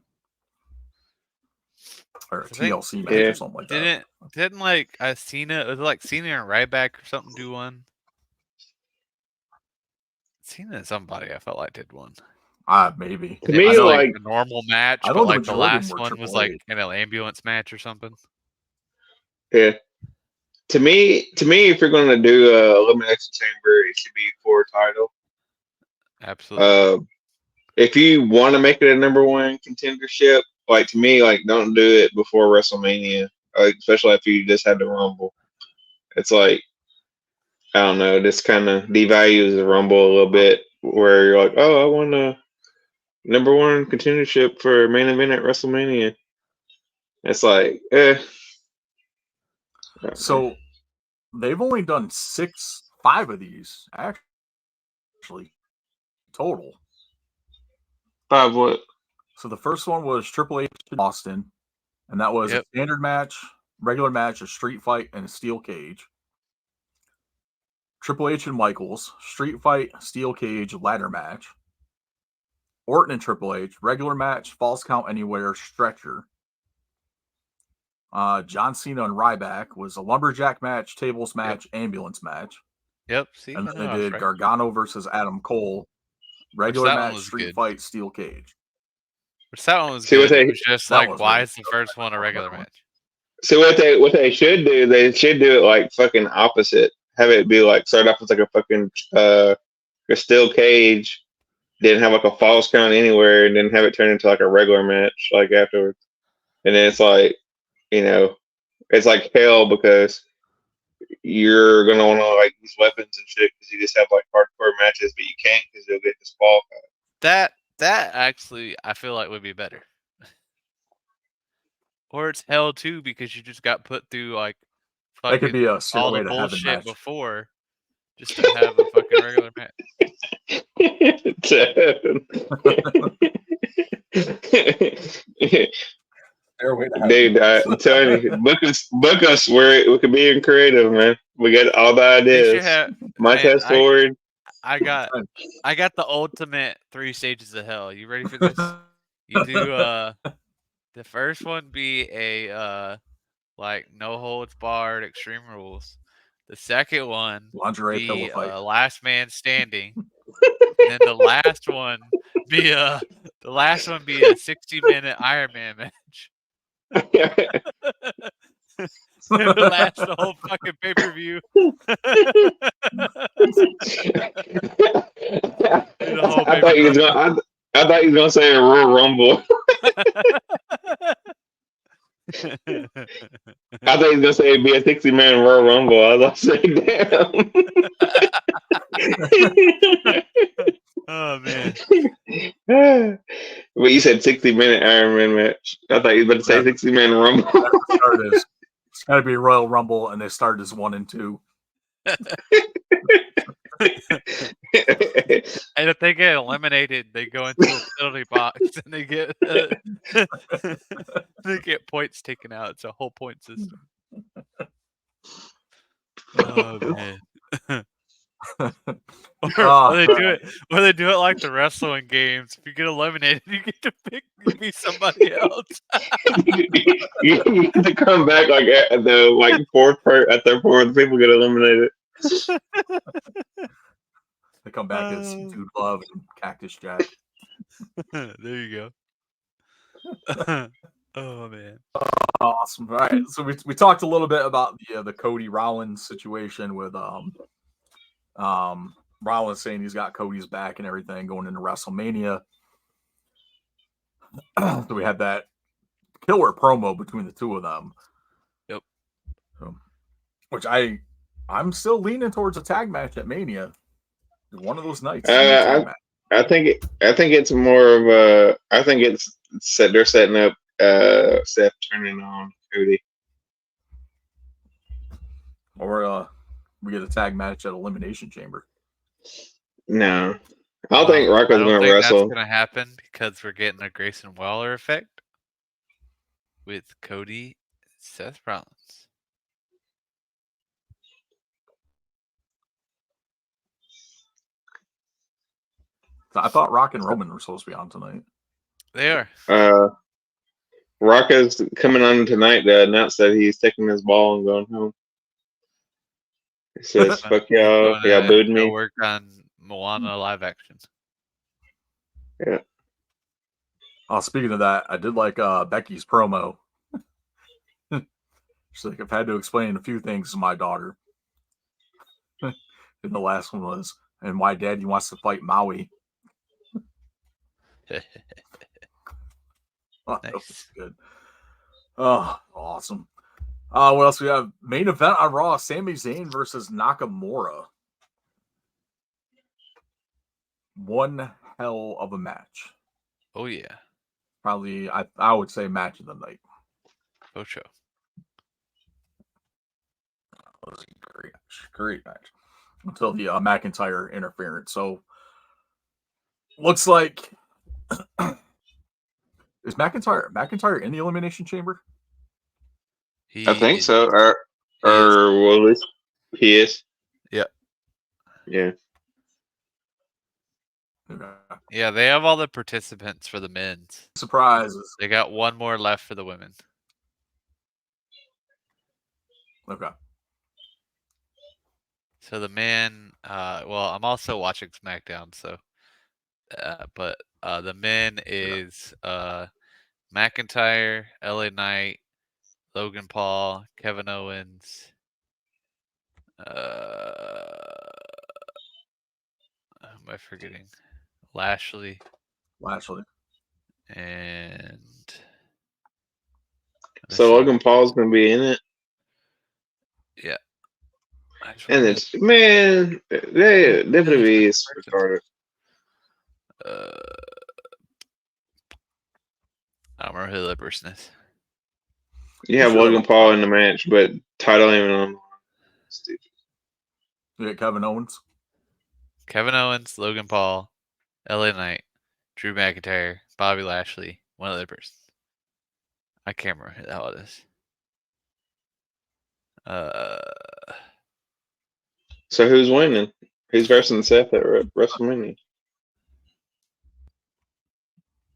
Or a TLC match or something like that. Didn't like Cena, was it like Cena and Ryback or something do one? Cena and somebody I felt like did one. Maybe. To me, like a normal match, but like the last one was like an ambulance match or something. Yeah. To me, if you're going to do Elimination Chamber, it should be for a title. Absolutely. If you want to make it a number 1 contendership, like to me, like don't do it before WrestleMania, especially if you just had the Rumble. It's like, I don't know, this kind of devalues the Rumble a little bit, where you're like, oh, I want a number 1 contendership for main event at WrestleMania. It's like, So they've only done 5 of these actually total. 5 what? So the first one was Triple H in Austin, and that was a standard match, regular match, a street fight, and a steel cage. Triple H and Michaels, street fight, steel cage, ladder match. Orton and Triple H, regular match, falls count anywhere, stretcher. John Cena and Ryback was a lumberjack match, tables match, ambulance match. Yep. See, and then they did Gargano versus Adam Cole, regular match, street fight, steel cage. Which that one was good. It was just like, why is the first one a regular match? So what they should do, they should do it like fucking opposite. Have it be like start off with like a fucking a steel cage, then have like a falls count anywhere, and then have it turn into like a regular match like afterwards. And then it's like, it's like hell because you're gonna want to like use weapons and shit because you just have like hardcore matches, but you can't because you'll get disqualified. That actually I feel like would be better. Or it's hell too because you just got put through like that could be all the bullshit before just to have a fucking regular match. Dude, I'm telling you, book us where we could be in creative, man. We got all the ideas. My test forward. I got the ultimate 3 stages of hell. You ready for this? You do the first one be a like no holds barred Extreme Rules. The second one lingerie be fight. Last Man Standing. And then the last one be a 60-minute Iron Man match. It'll last the whole fucking pay-per-view. I thought you was gonna say a Royal Rumble. I thought he was gonna say it'd be a 60-man Royal Rumble. I was like, damn. Oh man. Well, you said 60-minute Iron Man match. I thought you were about to say 60-man Rumble. It's gotta be Royal Rumble, and they start as 1 and 2. And if they get eliminated, they go into a penalty box and they get points taken out. It's a whole point system. Oh man. Or they do it like the wrestling games. If you get eliminated, you get to be somebody else. You get to come back like at the fourth people get eliminated. They come back as Dude Love and Cactus Jack. There you go. Oh man. Awesome. All right. So we talked a little bit about the Cody Rollins situation with Rollins saying he's got Cody's back and everything going into WrestleMania. So we had that killer promo between the two of them. Yep. Which I'm still leaning towards a tag match at Mania. One of those nights. I think it's more of a. I think they're setting up Seth turning on Cody. Or we get a tag match at Elimination Chamber. No, I don't think Rocco's going to wrestle. That's going to happen because we're getting a Grayson Waller effect with Cody, Seth Rollins. I thought Rock and Roman were supposed to be on tonight. They are. Rocco's coming on tonight to announce that he's taking his ball and going home. He says, "Fuck y'all, y'all booed me." Work on Moana live action. Yeah. Oh, speaking of that, I did like Becky's promo. She's like, I've had to explain a few things to my daughter. And the last one was, and why Daddy wants to fight Maui. Oh, Nice. that was good. Oh, awesome. What else we have? Main event on Raw: Sami Zayn versus Nakamura. One hell of a match. Oh yeah. Probably, I would say match of the night. Ocho. That was a great match. Until the McIntyre interference. So, looks like is McIntyre in the Elimination Chamber? I think so. Or well, at least he is. Yeah. Yeah. Okay. Yeah, they have all the participants for the men's. Surprises. They got one more left for the women. Okay. So the men, well, I'm also watching SmackDown, so, but the men is McIntyre, LA Knight, Logan Paul, Kevin Owens, who am I forgetting? Lashley. And so Logan Paul's gonna be in it. Yeah. And it's man, they WWE is retarded. I don't remember who the person is. You have Logan Paul in the match, but title ain't on. Stupid. You got Kevin Owens. Logan Paul, LA Knight, Drew McIntyre, Bobby Lashley, one other person. I can't remember who the hell it is. So who's winning? Who's versing Seth at WrestleMania?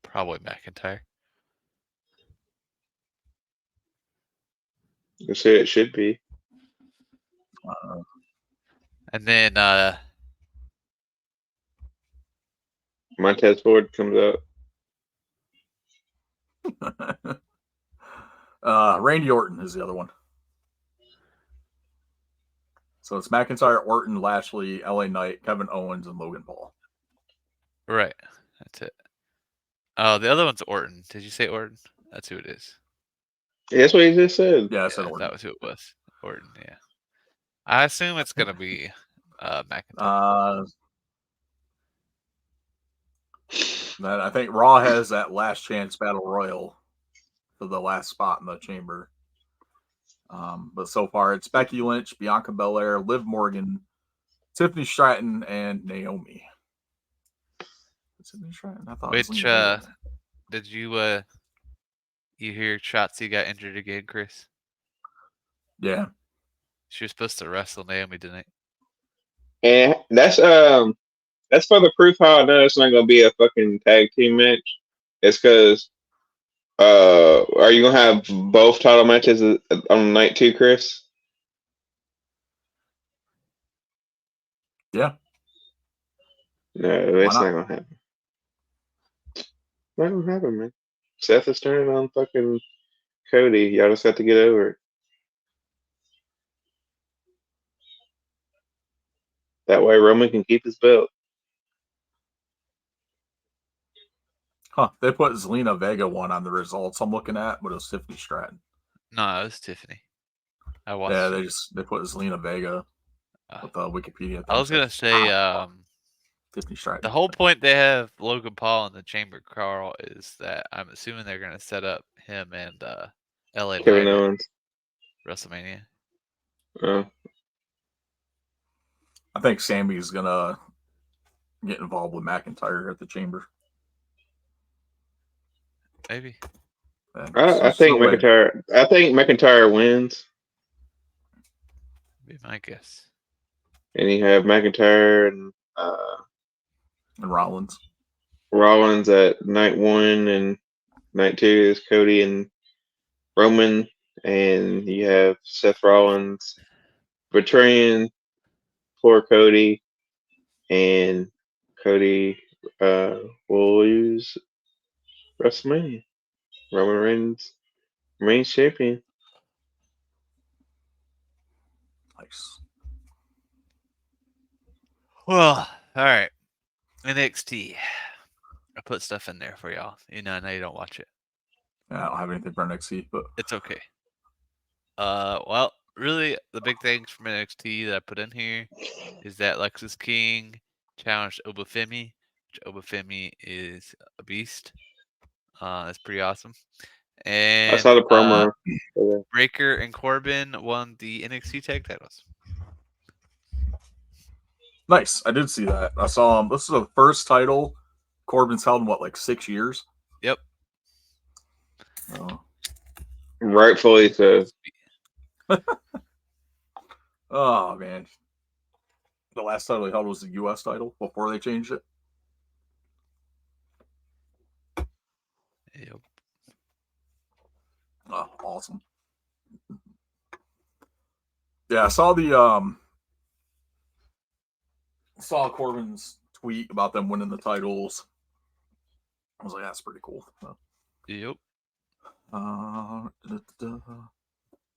Probably McIntyre. You say it should be. And then Montez Ford comes out. Randy Orton is the other one. So it's McIntyre, Orton, Lashley, LA Knight, Kevin Owens, and Logan Paul. Right. That's it. Oh, the other one's Orton. Did you say Orton? That's who it is. Yeah, that's what he just said. Yeah, I said Orton. That was who it was. Orton, yeah. I assume it's going to be McIntyre. I think Raw has that last chance battle royal for the last spot in the chamber. But so far, it's Becky Lynch, Bianca Belair, Liv Morgan, Tiffany Stratton, and Naomi. Tiffany Stratton? I thought. Which did you hear Shotzi got injured again, Chris? Yeah. She was supposed to wrestle Naomi tonight. And that's further proof how I know it's not gonna be a fucking tag team match. It's because are you gonna have both title matches on night 2, Chris? Yeah. No, that's not? not gonna happen. Not gonna happen, man. Seth is turning on fucking Cody. Y'all just have to get over it. That way Roman can keep his belt. Huh. They put Zelina Vega one on the results I'm looking at, but it was Tiffany Stratton. No, it was Tiffany. I watched. Yeah, it. they put Zelina Vega with the Wikipedia thing. I was gonna say, Tiffany Stratton. the whole point they have Logan Paul in the chamber, Carl, is that I'm assuming they're gonna set up him and LA Kevin Knight at Owens. WrestleMania. I think Sami's gonna get involved with McIntyre at the chamber. Maybe. I think McIntyre. I think McIntyre wins, Be my guess. and you have McIntyre and Rollins. Rollins at night 1, and night 2 is Cody and Roman, and you have Seth Rollins betraying poor Cody, and Cody will lose WrestleMania. Roman Reigns remains champion. Nice. Well, all right. NXT. I put stuff in there for y'all. I know you don't watch it. Yeah, I don't have anything for NXT, but it's okay. Well, really, the big things from NXT that I put in here is that Lexus King challenged Obafemi, which Obafemi is a beast. That's pretty awesome. And I saw the promo. Breaker and Corbin won the NXT tag titles. Nice. I did see that. I saw him. This is the first title Corbin's held in what, 6 years? Yep. Oh. Rightfully so. Oh man. The last title he held was the US title before they changed it. Yep. Oh, awesome. Yeah, I saw saw Corbin's tweet about them winning the titles. I was like, that's pretty cool. Yep.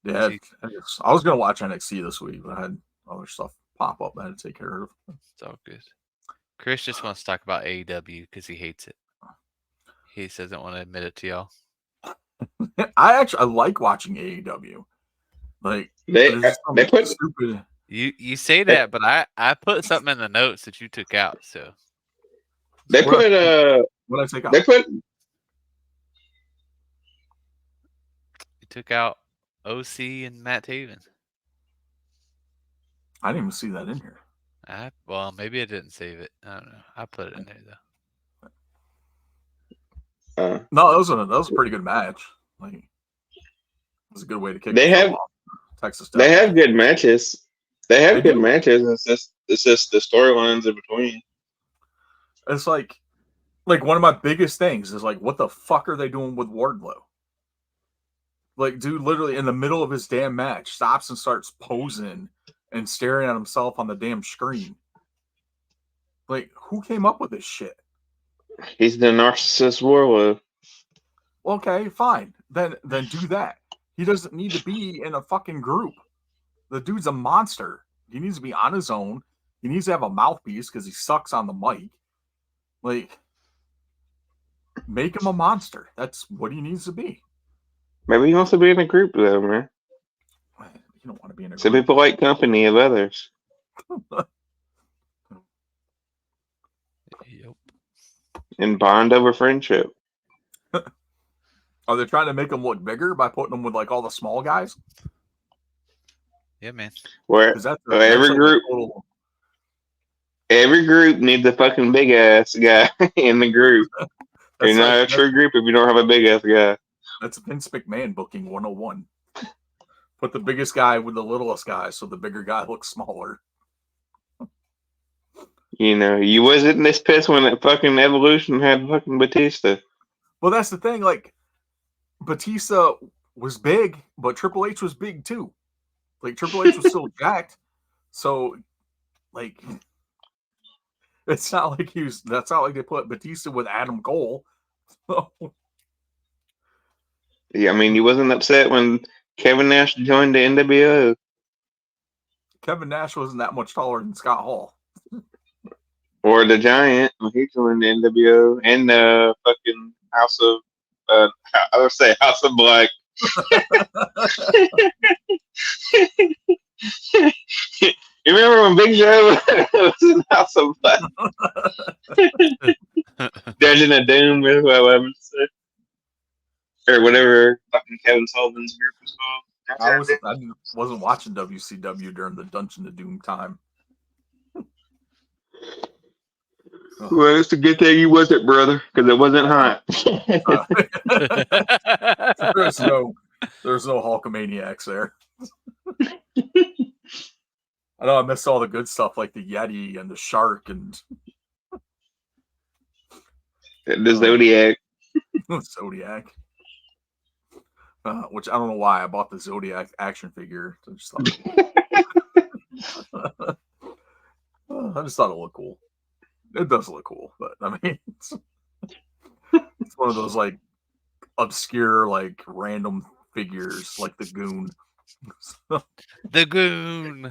Yeah, I was gonna watch NXT this week, but I had other stuff pop up I had to take care of. It's all good. Chris just wants to talk about AEW because he hates it. He doesn't want to admit it to y'all. I like watching AEW. Like they put stupid. You say that, but I put something in the notes that you took out. So they put what I take out? They put you took out OC and Matt Taven. I didn't even see that in here. Well, maybe I didn't save it. I don't know. I put it in there though. No, that was a pretty good match. Like, it was a good way to kick. They have off. Texas. They have good matches. They have good matches. It's just the storylines in between. It's like one of my biggest things is like, what the fuck are they doing with Wardlow? Like, dude, literally in the middle of his damn match, stops and starts posing and staring at himself on the damn screen. Like, who came up with this shit? He's the narcissist Wardlow. Okay, fine. Then do that. He doesn't need to be in a fucking group. The dude's a monster. He needs to be on his own. He needs to have a mouthpiece because he sucks on the mic. Like, make him a monster. That's what he needs to be. Maybe he wants to be in a group, though, man. You don't want to be in a group. Some people like company of others. Yep. And bond over friendship. Are they trying to make him look bigger by putting him with like all the small guys? Yeah, man. Where every group needs a fucking big ass guy in the group. You're not a true group if you don't have a big ass guy. That's Vince McMahon booking 101. Put the biggest guy with the littlest guy, so the bigger guy looks smaller. You know, you wasn't this pissed when that fucking Evolution had fucking Batista. Well, that's the thing. Like, Batista was big, but Triple H was big too. Like, Triple H was still jacked. So, like, It's not like that's not like they put Batista with Adam Cole. Yeah, I mean, he wasn't upset when Kevin Nash joined the NWO. Kevin Nash wasn't that much taller than Scott Hall. Or the Giant when he joined the NWO and the fucking House of I would say House of Black. You remember when Big Show was in House of Black? Dungeon of Doom is what I would say. Or whatever fucking Kevin Sullivan's group was called. I wasn't watching WCW during the Dungeon of Doom time. Well, it's a good thing you wasn't, brother, because it wasn't hot. There's no Hulkamaniacs there. I know I missed all the good stuff like the Yeti and the Shark and The Zodiac. Zodiac. Which I don't know why I bought the Zodiac action figure. I just thought it looked cool. It does look cool, but I mean, it's one of those like obscure, like random figures, like the Goon. The Goon.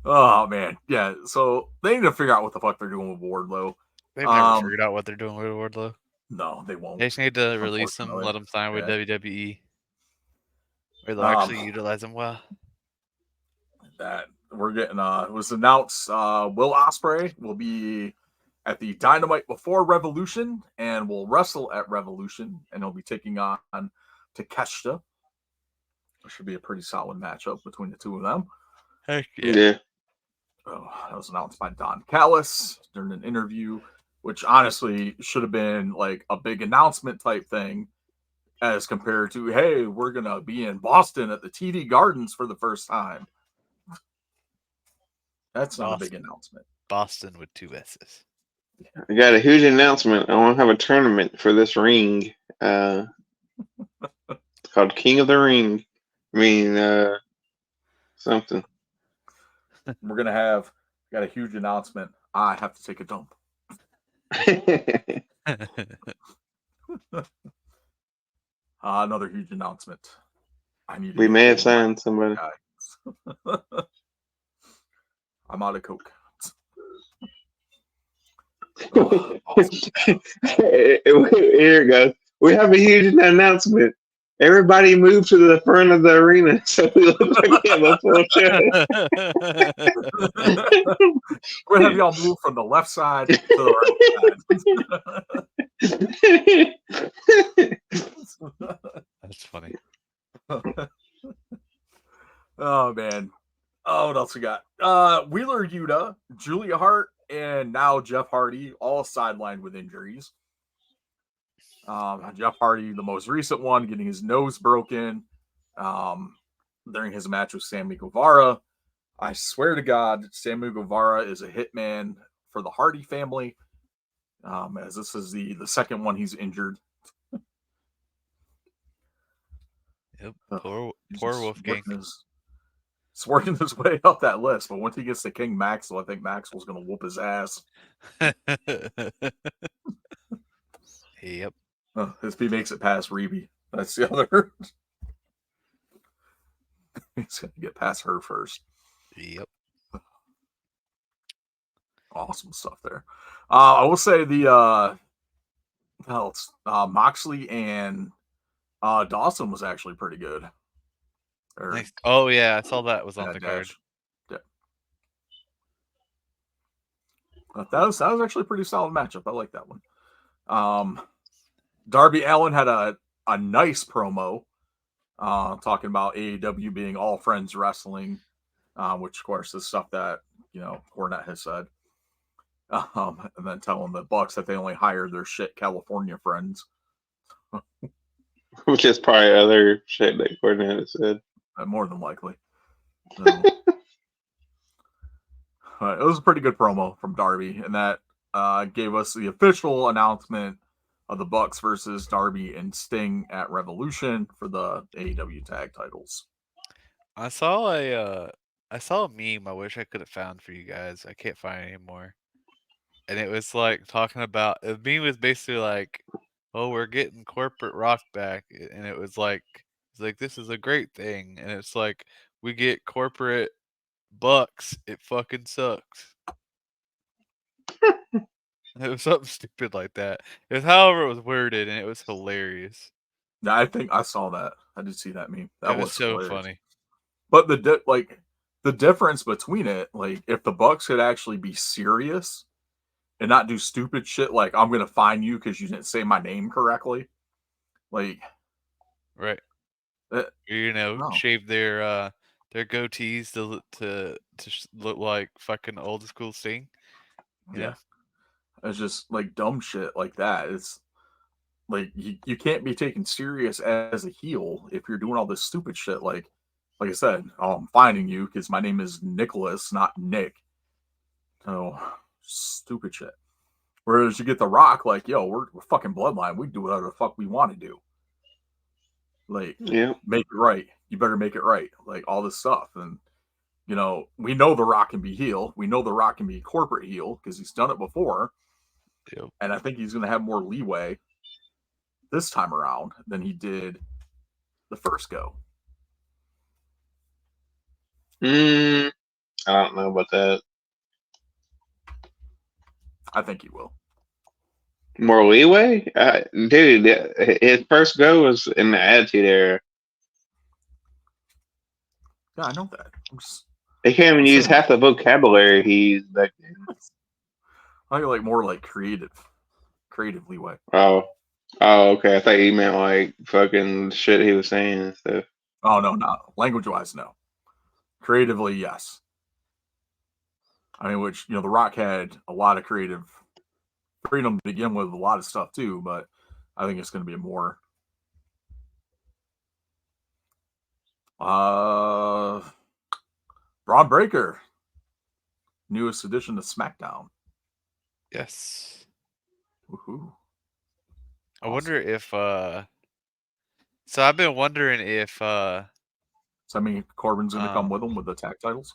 Oh man, yeah. So they need to figure out what the fuck they're doing with Wardlow. They've never figured out what they're doing with Wardlow. No, they won't. They just need to release him, let him sign with WWE, where they'll actually utilize him well. That we're getting it was announced Will Ospreay will be at the Dynamite before Revolution and will wrestle at Revolution, and he'll be taking on Takeshita. It should be a pretty solid matchup between the two of them. Heck yeah. Oh, that was announced by Don Callis during an interview, which honestly should have been like a big announcement type thing as compared to, hey, we're going to be in Boston at the TD Gardens for the first time. That's not a big announcement. Boston with 2 S's. I got a huge announcement. I want to have a tournament for this ring. It's called King of the Ring. I mean, something. We're going to got a huge announcement. I have to take a dump. Another huge announcement. We may have signed somebody. I'm out of Coke. Here it goes. We have a huge announcement. Everybody move to the front of the arena so we look like we have a full show. We're going to have y'all move from the left side to the right side. That's funny. Oh, man. Oh, what else we got? Wheeler Yuta, Julia Hart, and now Jeff Hardy, all sidelined with injuries. Jeff Hardy, the most recent one, getting his nose broken during his match with Sammy Guevara. I swear to God, Sammy Guevara is a hitman for the Hardy family, as this is the second one he's injured. Yep, poor Wolfgang. It's working his way up that list, but once he gets to King Maxwell, I think Maxwell's going to whoop his ass. Yep. If he makes it past Reby, that's the other. He's going to get past her first. Yep. Awesome stuff there. I will say the Moxley and Dawson was actually pretty good. Nice. Oh yeah, I saw that was on the card. Yeah. That was actually a pretty solid matchup. I like that one. Darby Allin had a nice promo talking about AEW being all friends wrestling, which of course is stuff that Cornette has said. And then telling the Bucks that they only hired their shit California friends. Which is probably other shit that Cornette has said. More than likely. It was a pretty good promo from Darby, and that gave us the official announcement of the Bucks versus Darby and Sting at Revolution for the AEW tag titles. I saw a I saw a meme I wish I could have found for you guys. I can't find it anymore. And it was like talking about the meme was basically like, "Oh, we're getting corporate rock back," and it was like, "It's like this is a great thing," and it's like we get corporate bucks. It fucking sucks. It was something stupid like that. It was however it was worded, and it was hilarious. Yeah, I think I saw that. I did see that meme. That It was so hilarious. funny. But the difference between it, like if the Bucks could actually be serious and not do stupid shit like I'm gonna fine you because you didn't say my name correctly, like Right. that, You know, no, shave their goatees to look like fucking old school Sting. You yeah, know? it's just like dumb shit like that. It's like you can't be taken serious as a heel if you're doing all this stupid shit. Like I said, oh, I'm finding you because my name is Nicholas, not Nick. So stupid shit. Whereas you get the Rock, like, yo, we're fucking bloodline. We do whatever the fuck we want to do. Like, Yeah. make it right. You better make it right. Like all this stuff. And we know the Rock can be heel. We know the Rock can be corporate heel because he's done it before. Yep. And I think he's gonna have more leeway this time around than he did the first go. I don't know about that. I think he will. More leeway, dude. His first go was in the Attitude Era. Yeah, I know that. He can't even I'm use saying, half the vocabulary he used back then. I like more like creative leeway. Oh, okay. I thought you meant like fucking shit he was saying and stuff. Oh no, not language wise, no. Creatively, yes. I mean, which the Rock had a lot of creative freedom to begin with, a lot of stuff too. But I think it's going to be more. Braun Breaker, newest addition to SmackDown. Yes. Woohoo! I wonder if so I've been wondering if So I mean, Corbin's going to come um with him with the tag titles.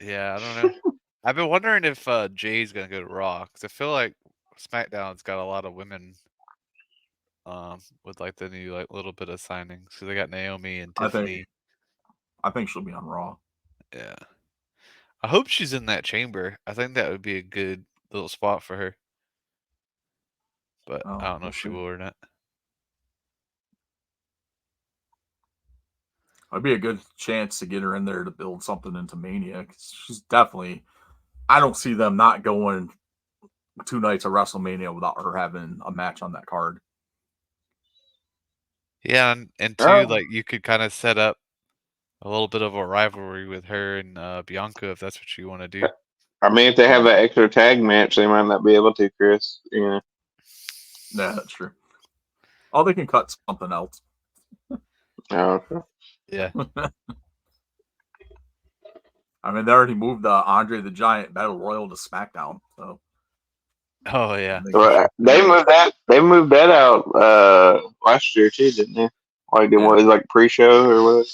yeah, I don't know. I've been wondering if Jay's gonna go to Raw because I feel like SmackDown's got a lot of women with like the new like little bit of signings. So they got Naomi and I think Tiffany. I think she'll be on Raw. Yeah. I hope she's in that chamber. I think that would be a good little spot for her. But I don't know We'll if she see. will or not. It'd be a good chance to get her in there to build something into Mania. 'Cause she's definitely. I don't see them not going 2 nights of WrestleMania without her having a match on that card. Yeah, and two, like you could kind of set up a little bit of a rivalry with her and Bianca if that's what you want to do. I mean, if they have that extra tag match, they might not be able to, Chris. Yeah, that's true. Oh, they can cut something else. Oh, okay. Yeah. I mean, they already moved Andre the Giant Battle Royal to SmackDown. So Oh yeah. They moved that. They moved that out last year too, didn't they? Like it was like pre-show or what?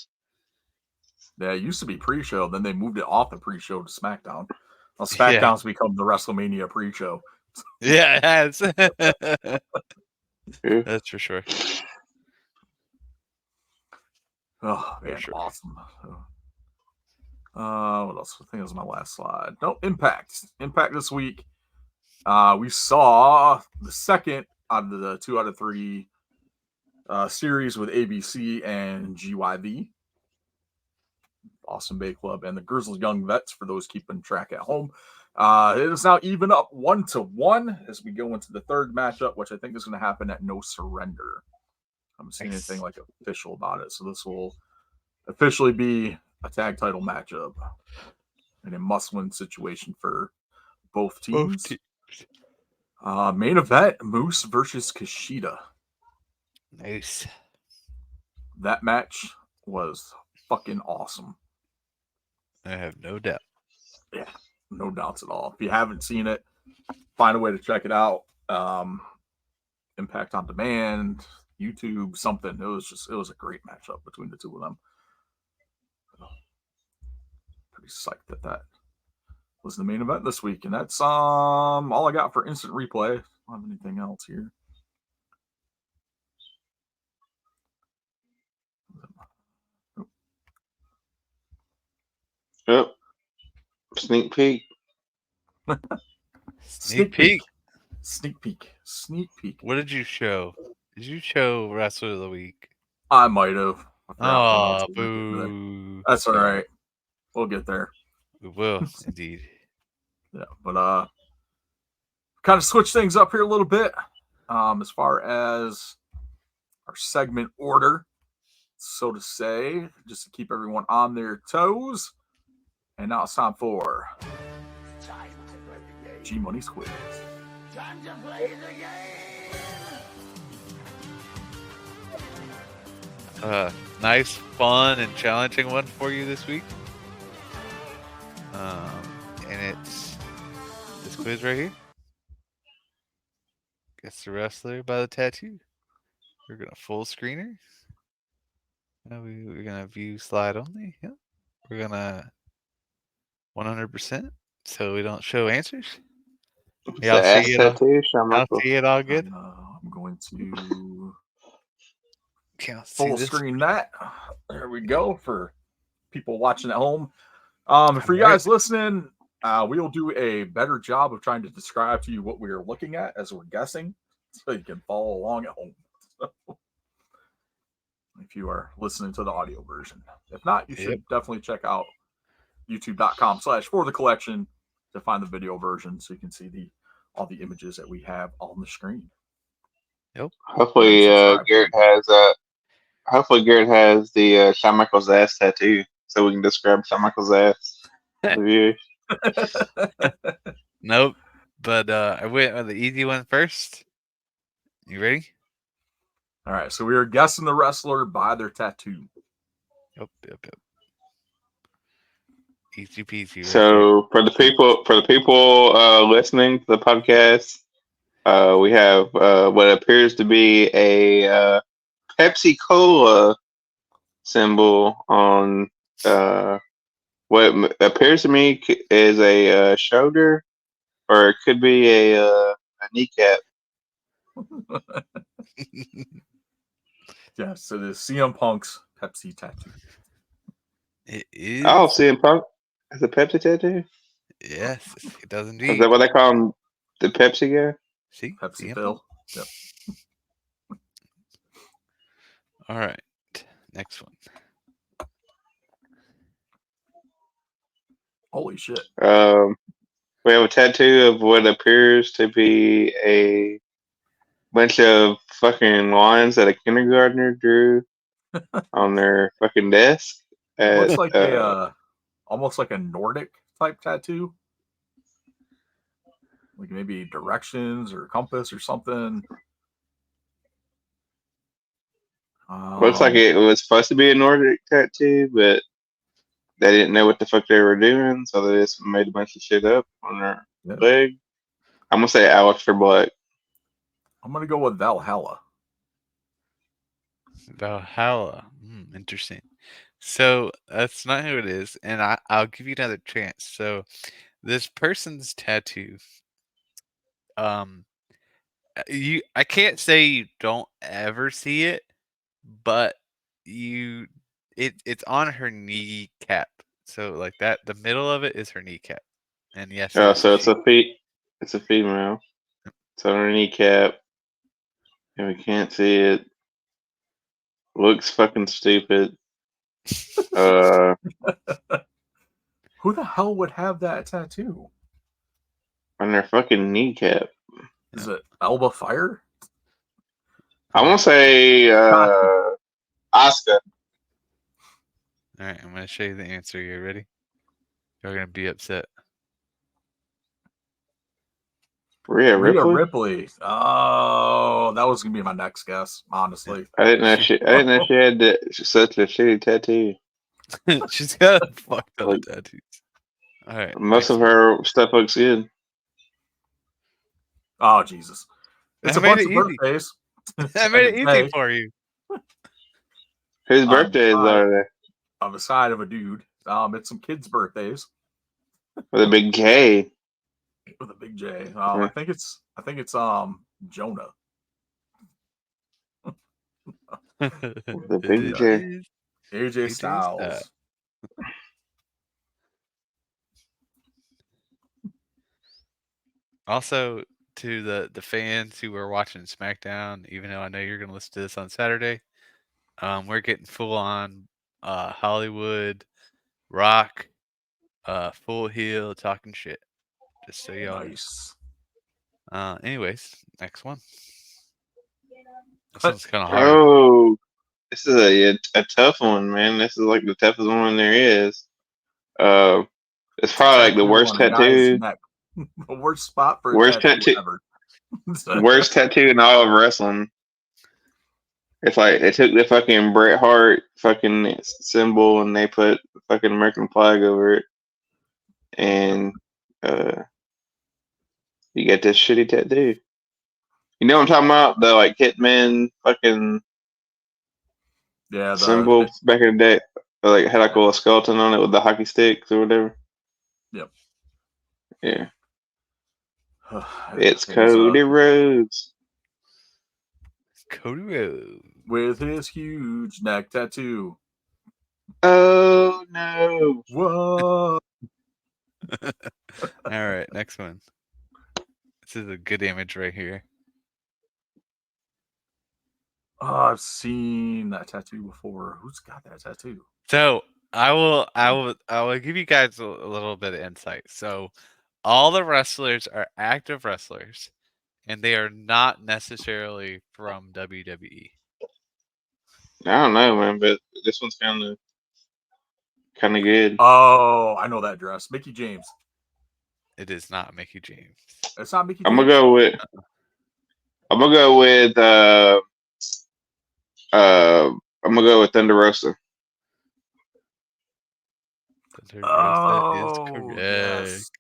Yeah, it used to be pre-show. Then they moved it off the pre-show to SmackDown. Well, SmackDown's become the WrestleMania pre-show. Yeah, it has. Yeah. That's for sure. Oh man, sure. awesome. What else? I think that was my last slide. No, Impact. Impact this week. We saw the second out of the 2 out of 3 series with ABC and GYV, Boston Bay Club, and the Grizzly Young Vets for those keeping track at home. It is now even up 1-1 as we go into the third matchup, which I think is going to happen at No Surrender. I haven't seen anything like official about it, so this will officially be a tag title matchup and a must-win situation for both teams. Main event: Moose versus Kushida. Nice. That match was fucking awesome. I have no doubt. Yeah, no doubts at all. If you haven't seen it, find a way to check it out. Impact on Demand, YouTube, something. It was a great matchup between the two of them. pretty psyched that was the main event this week. And that's all I got for instant replay. I don't have anything else here. Yep. Sneak peek. Sneak peek. Sneak peek. What did you show? Did you show Wrestler of the Week? I might have. Oh, boo. That's all right. We'll get there. We will, indeed. Yeah, but kind of switch things up here a little bit as far as our segment order, so to say, just to keep everyone on their toes. And now it's time for G Money's Quiz. Time to play the game. Nice, fun, and challenging one for you this week. And it's this quiz right here. Guess the wrestler by the tattoo. We're gonna full screener. We're gonna view slide only. Yep. We're gonna 100%, so we don't show answers. Y'all see it? Y'all see it all good? I'm going to Can't see full this. screen that. There we go for people watching at home. For you guys listening, we will do a better job of trying to describe to you what we are looking at as we're guessing, so you can follow along at home. If you are listening to the audio version. If not, you should definitely check out youtube.com/forthecollection to find the video version so you can see all the images that we have on the screen. Yep. Hopefully, Garrett has the Shawn Michaels ass tattoo, so we can describe Shawn Michaels ass. Nope. But I went with the easy one first. You ready? All right, so we are guessing the wrestler by their tattoo. Yep. Easy peasy. Right So for the people listening to the podcast, we have what appears to be a Pepsi Cola symbol on what appears to me is a shoulder, or it could be a kneecap. Yeah, so the CM Punk's Pepsi tattoo. It is. Oh, CM Punk has a Pepsi tattoo? Yes, it does indeed. Is that what they call him? The Pepsi guy? See? Pepsi CM Phil. Punk? Yep. All right. Next one. Holy shit. We have a tattoo of what appears to be a bunch of fucking lines that a kindergartner drew on their fucking desk. It looks like almost like a Nordic type tattoo. Like maybe directions or compass or something. Looks like it was supposed to be a Nordic tattoo, but they didn't know what the fuck they were doing, so they just made a bunch of shit up on their leg. I'm gonna say Aleister Black. I'm gonna go with Valhalla. Valhalla. Interesting. So that's not who it is, and I'll give you another chance. So this person's tattoo. I can't say you don't ever see it, but it's on her kneecap. So like that, the middle of it is her kneecap. And yes. Oh, so it's a female. It's on her kneecap. And we can't see it. Looks fucking stupid. Who the hell would have that tattoo? On their fucking kneecap. Is it Elba Fire? I want to say Asuka. All right, I'm going to show you the answer. You ready? You're going to be upset. Rhea Ripley. Oh, that was gonna be my next guess. Honestly, I didn't know she had such a shitty tattoo. She's got fucked up tattoos. All right. Most of her stuff looks good. Oh Jesus! It's a bunch of birthdays. I made it easy for you. Whose birthdays are they? On the side of a dude. It's some kids' birthdays With a big K. with a big J. Yeah. I think it's Jonah. The big J. AJ Styles. Also, to the fans who are watching SmackDown, even though I know you're going to listen to this on Saturday, we're getting full on Hollywood, Rock, full heel talking shit. Just so y'all Nice. know. Anyways, next one. This one's kind of hard. Oh, this is a tough one, man. This is like the toughest one there is. It's probably like the worst tattoo. The worst spot for Worst a tattoo ever. Worst tattoo in all of wrestling. It's like they took the fucking Bret Hart fucking symbol and they put the fucking American flag over it, and you get this shitty tattoo. You know what I'm talking about? The like Hitman fucking symbol back in the day. Like had like a little skeleton on it with the hockey sticks or whatever. Yep. Yeah. It's Cody Rhodes. Cody Rhodes. With his huge neck tattoo. Oh no. Whoa. All right, next one. This is a good image right here. Oh, I've seen that tattoo before. Who's got that tattoo? So I will give you guys a little bit of insight. So all the wrestlers are active wrestlers, and they are not necessarily from WWE. I don't know, man, but this one's kind of good. Oh, I know that dress. Mickey James. It is not Mickey James. It's not Mickey James. I'm gonna go with Thunder Rosa. Thunder Rosa is correct. Yes.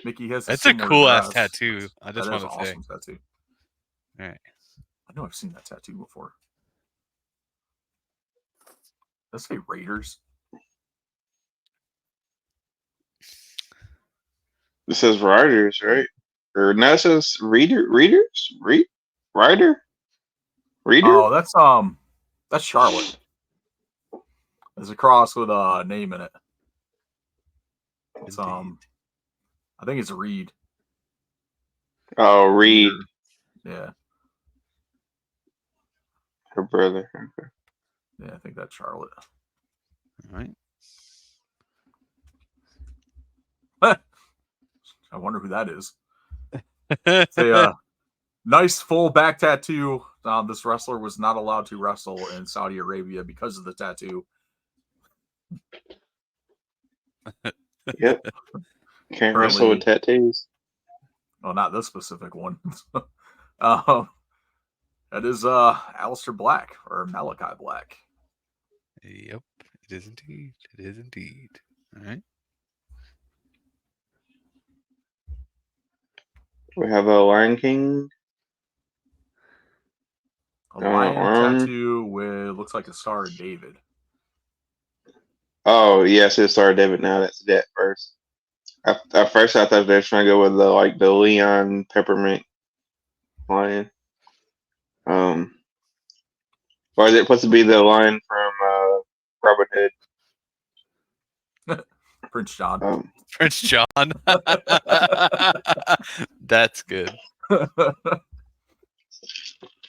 Mickey has. That's a cool ass tattoo. I just want to say. Awesome tattoo. All right. I know I've seen that tattoo before. Let's say Raiders. This says Riders, right? Or no, it says Readers? Rider? Reader? Oh, that's Charlotte. There's a cross with a name in it. It's I think it's Reed. Oh, Reed. Yeah. Her brother. Okay. Yeah, I think that's Charlotte. All right. I wonder who that is. It's a nice full back tattoo. This wrestler was not allowed to wrestle in Saudi Arabia because of the tattoo. Yep. Can't wrestle with tattoos. Well, not this specific one. That is Aleister Black or Malachi Black. Yep, it is indeed. It is indeed. All right. We have a Lion King. A lion tattoo with looks like a Star of David. Oh yes, it's Star of David. Now that's that first. At first, I thought they were trying to go with the Leon Peppermint lion. Or is it supposed to be the lion from Robin Hood? Prince John. Prince John. That's good.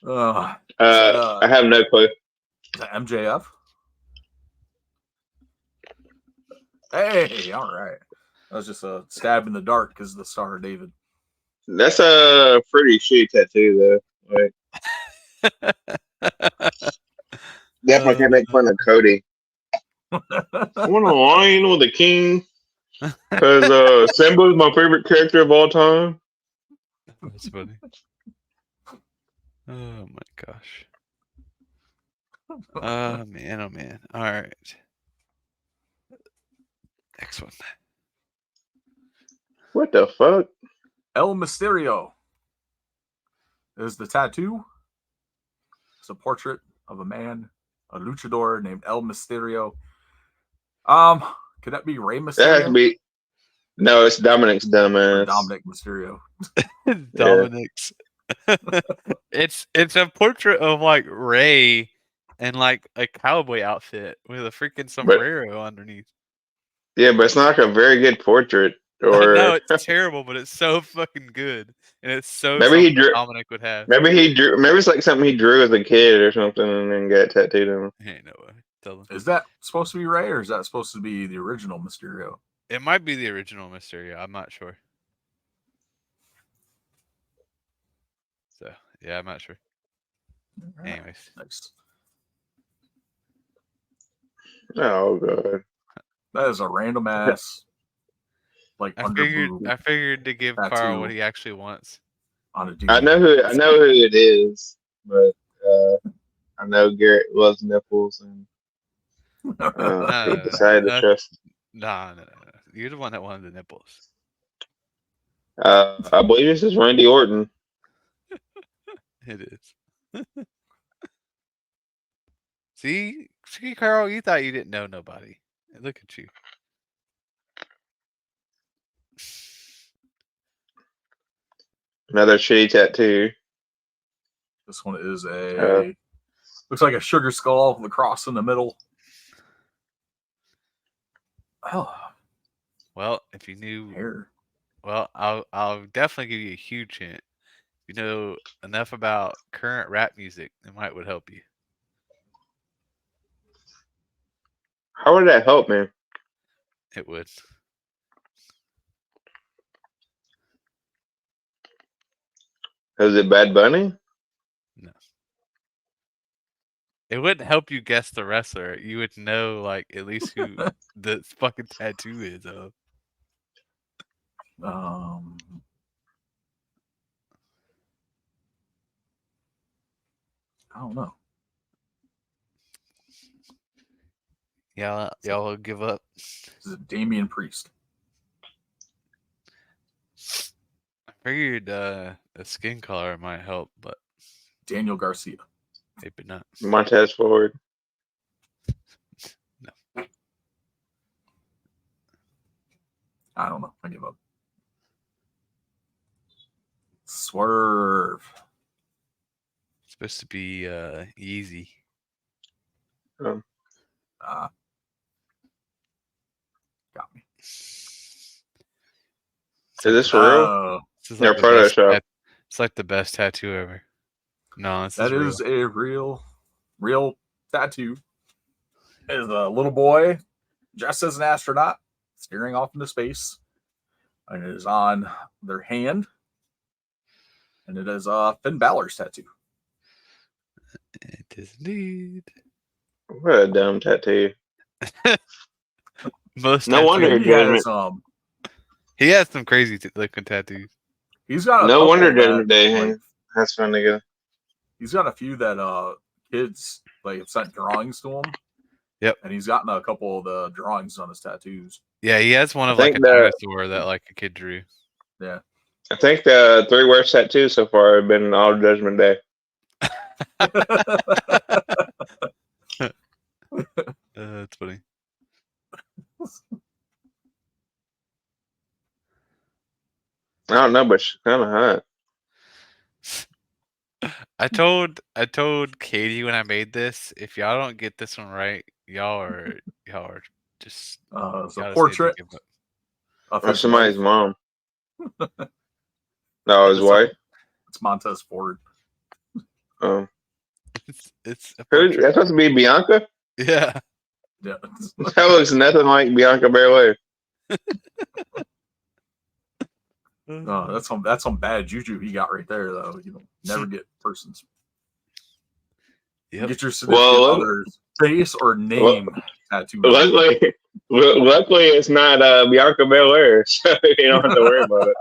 I have no clue. Is that MJF? Hey, all right. That was just a stab in the dark because of the Star of David. That's a pretty shitty tattoo, though. Like, definitely can't make fun of Cody. I want a lion with a king because Simba is my favorite character of all time. That's funny. Oh my gosh. Oh man, oh man. All right. Next one. What the fuck? El Mysterio is the tattoo. It's a portrait of a man, a luchador named El Mysterio. Could that be Rey That has to Mysterio be. No, it's Dominic's or dumbass. Dominic Mysterio? Dominic's. It's a portrait of like Ray in like a cowboy outfit with a freaking sombrero underneath. Yeah, but it's not like a very good portrait. I know Or it's terrible, but it's so fucking good, and it's so maybe he something drew. Dominic would have. Maybe he drew. Maybe it's like something he drew as a kid or something, and then got tattooed on him. Ain't no way. Tell them. Is that supposed to be Rey, or is that supposed to be the original Mysterio? It might be the original Mysterio. I'm not sure. So yeah, I'm not sure. Anyways, Nice. Oh god. That is a random ass, like I under figured boob I figured to give Carl tattoo what he actually wants. on a dude. I know who it is, but I know Garrett loves nipples, and he decided to trust. No. You're the one that wanted the nipples. I believe this is Randy Orton. It is. See, Carl, you thought you didn't know nobody. Look at you. Another shitty tattoo. This one is looks like a sugar skull with a cross in the middle. Oh, Well, if you knew, hair. well, I'll definitely give you a huge hint. If you know enough about current rap music, it would help you. How would that help me? It would. Is it Bad Bunny? No. It wouldn't help you guess the wrestler. You would know, like, at least who the fucking tattoo is of. I don't know. Y'all will give up. This is Damian Priest. I figured a skin color might help, but Daniel Garcia. maybe not. Montez Ford. No. I don't know. I give up. Swerve. It's supposed to be easy. Um, Got me. is this for real? This is Or like the best Photoshop? it's like the best tattoo ever. No, this That is is a real tattoo. It is a little boy dressed as an astronaut staring off into space. And it is on their hand. And it is Finn Balor's tattoo. It is indeed. What a dumb tattoo. Most No wonder tattoos- Judgment. he has some crazy looking tattoos. He's got a No couple wonder that, Judgment Day. like, That's fun to go. he's got a few that kids like have sent drawings to him. Yep. And he's gotten a couple of the drawings on his tattoos. Yeah, he has one I of like think a that- dinosaur that like a kid drew. Yeah. I think the 3 worst tattoos so far have been all Judgment Day. That's funny. I don't know, but she's kind of hot. I told Katie when I made this, if y'all don't get this one right, y'all are just It's a gotta say portrait they give up. of Or his somebody's wife. mom. No, his It's wife. It's Montez Ford. It's a Who, portrait. that's supposed to be Bianca? Yeah. Yeah. That looks nothing like Bianca Belair. No, that's some bad juju he got right there, though. You know, never get persons. Yep. Get your significant Well, other's face or name tattooed. on you. Luckily, it's not Bianca Belair, so you don't have to worry about it.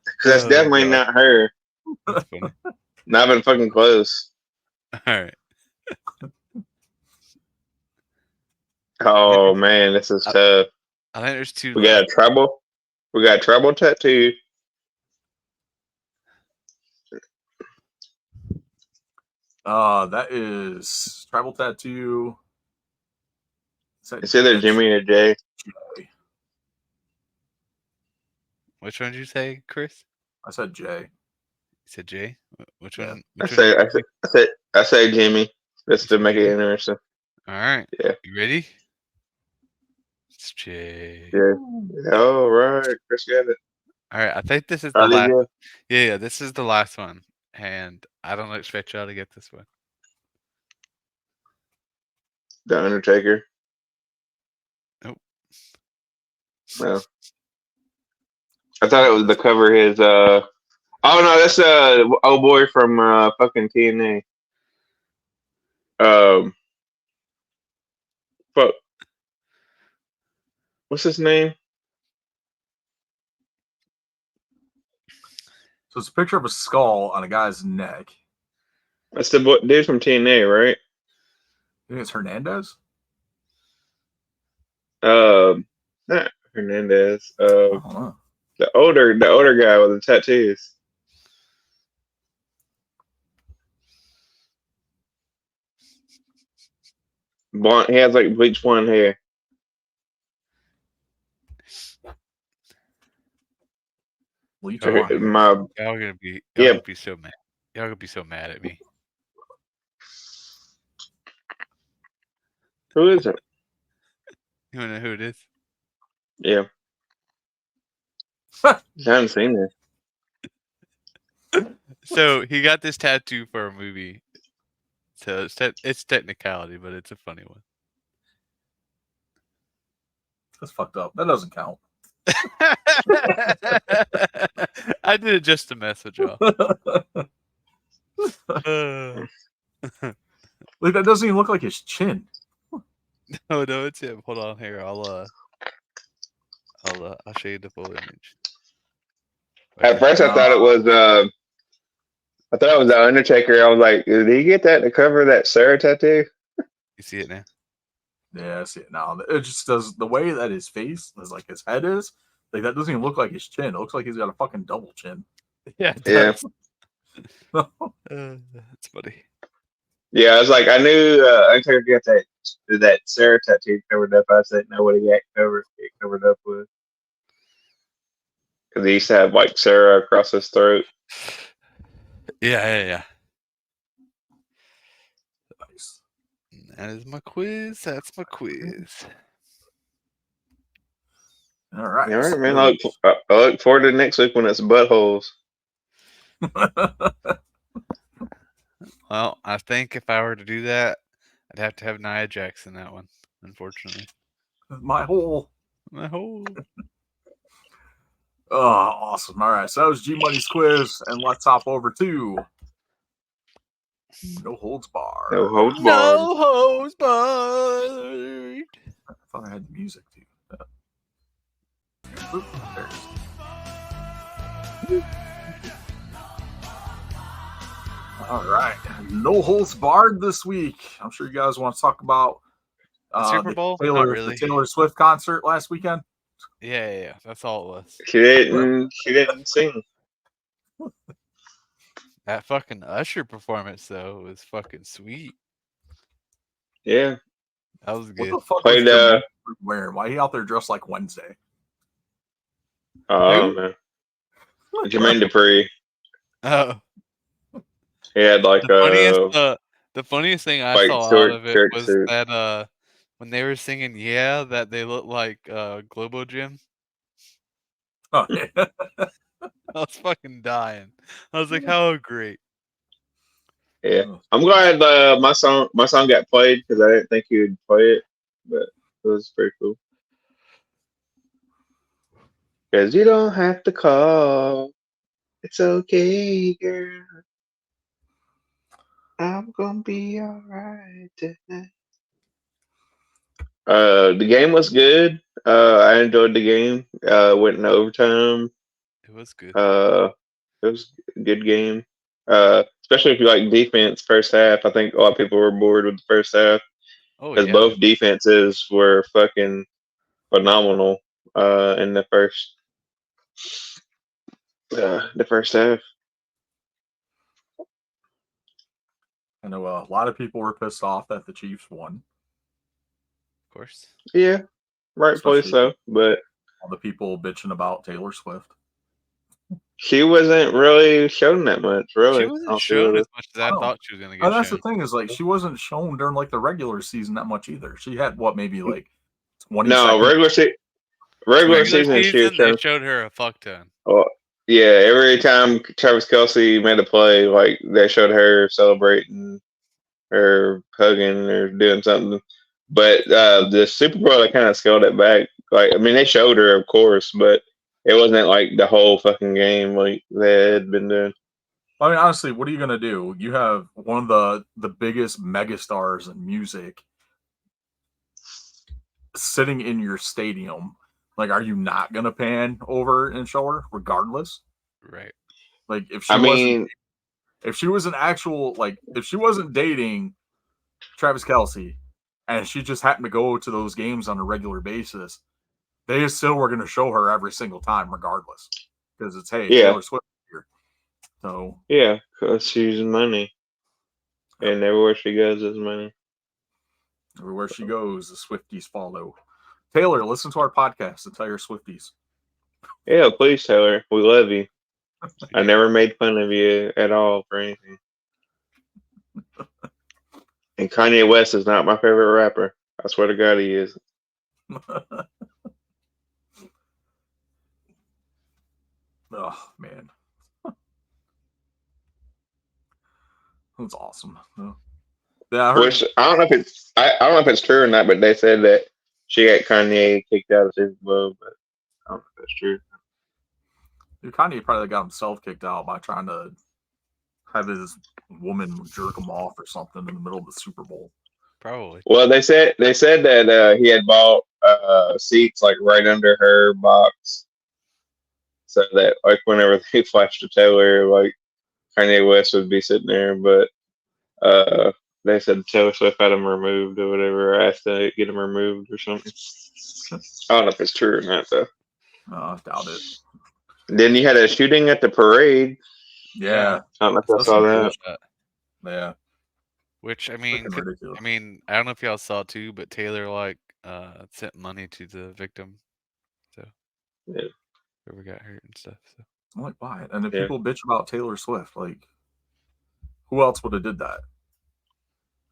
Because that's definitely not her. That's funny. Not even fucking close. All right. Oh man, this is tough. I think there's two. We got a trouble. We got trouble tattoo. That is tribal tattoo. It's either Jimmy or Jay. Which one did you say, Chris? I said Jay. You said Jay. Which Yeah. one? I Which one? say Jimmy, just to said make it Jimmy? interesting. All right. Yeah. You ready? It's Jay. Yeah. All right, Chris got it. All right. I think this is the Are last. you? Yeah, this is the last one, and I don't expect y'all to get this one. The Undertaker. Nope. No. I thought it was the cover. His Oh no, that's old boy from fucking TNA. Fuck. What's his name? So it's a picture of a skull on a guy's neck. That's the dude from TNA, right? I think it's Hernandez. Not Hernandez. I don't know. The older guy with the tattoos. Blonde. He has like bleach blonde hair. Bleach Y'all blonde hair. My gonna be. Yeah. Y'all gonna be so mad. Y'all gonna be so mad at me. Who is it? You wanna know who it is? Yeah. I haven't seen it. So he got this tattoo for a movie. So it's technicality, but it's a funny one. That's fucked up. That doesn't count. I did it just to mess with y'all. Like that doesn't even look like his chin. No, it's him. Hold on here. I'll show you the full image. At first, I thought it was the Undertaker. I was like, did he get that to cover that Sarah tattoo? You see it now? Yeah, I see it now. It just does the way that his face is, like his head is. Like that doesn't even look like his chin. It looks like he's got a fucking double chin. Yeah. Yeah. That's funny. Yeah, I was like, I knew Undertaker got that Sarah tattoo covered up. I said, no, what he got covered up with. Because he used to have like Sarah across his throat. Yeah. Nice. That is my quiz. That's my quiz. All right. All right, man. I look forward to next week when it's buttholes. Well, I think if I were to do that, I'd have to have Nia Jax in that one, unfortunately. My whole. My whole. Oh, awesome. All right. So that was G Money's quiz. And let's hop over to No Holds Barred. No holds barred. No holds barred. I thought I had the music too. Oop, there it is. All right. No Holds Barred this week. I'm sure you guys want to talk about The Super Bowl? the Not really. the Taylor Swift concert last weekend. Yeah. That's all it was. She didn't sing. That fucking Usher performance though was fucking sweet. Yeah. That was What good. the fuck Played, was Jermaine wearing? Why he out there dressed like Wednesday? Oh Who? man. Jermaine Dupri. Oh. He had like The funniest thing I like saw short out of it shirt was suit. that when they were singing "Yeah," that they looked like Globo Gym. Oh, yeah. I was fucking dying. I was like, "How great!" Yeah. I'm glad my song got played because I didn't think he would play it, but it was pretty cool. Because you don't have to call. It's okay, girl. I'm gonna be alright tonight. The game was good. I enjoyed the game. Went in overtime. It was good. It was a good game. Especially if you like defense first half. I think a lot of people were bored with the first half Oh because yeah. both defenses were fucking phenomenal in the first half. I know a lot of people were pissed off that the Chiefs won. Of course. Yeah, rightfully Especially so. But all the people bitching about Taylor Swift. she wasn't really shown that much, really. She wasn't I'll see shown what as it- much as I Oh. thought she was going to And get that's shown. the thing is like she wasn't shown during like the regular season that much either. She had what maybe like 20 No, seconds. regular Regular season she was season, they shown. showed her a fuck ton. Oh, yeah, every time Travis Kelsey made a play, like they showed her celebrating or hugging or doing something. But the Super Bowl, they kind of scaled it back. Like, I mean, they showed her, of course, but it wasn't like the whole fucking game like they had been doing. I mean, honestly, what are you gonna do? You have one of the biggest megastars in music sitting in your stadium. Like, are you not gonna pan over and show her regardless? Right. Like, if she I wasn't, mean, if she was an actual like, if she wasn't dating Travis Kelsey, and she just happened to go to those games on a regular basis, they still were gonna show her every single time, regardless, because it's hey yeah, Taylor Swift here. So yeah, because she's money, and everywhere she goes is money. everywhere she goes, the Swifties follow. Taylor, listen to our podcast and tell your Swifties. Yeah, please, Taylor, we love you. I Yeah. never made fun of you at all for anything. And Kanye West is not my favorite rapper. I swear to God, he is. Oh man, that's awesome. Yeah, I heard. Which I don't know if it's I don't know if it's true or not, but they said that she got Kanye kicked out of Super Bowl, but I don't know if that's true. Kanye probably got himself kicked out by trying to have his woman jerk him off or something in the middle of the Super Bowl. Probably. Well, they said that he had bought seats like right under her box, so that like whenever they flashed to Taylor, like Kanye West would be sitting there, but they said Taylor Swift had him removed or whatever, or asked to get him removed or something. I don't know if it's true or not though. I doubt it. Then you had a shooting at the parade. Yeah, I don't know if I That's saw some that. bullshit. yeah. Which I mean, Freaking ridiculous. I don't know if y'all saw too, but Taylor like sent money to the victim, so Yeah. whoever got hurt and stuff. So I'm like, why? And then Yeah. people bitch about Taylor Swift. Like, who else would have did that?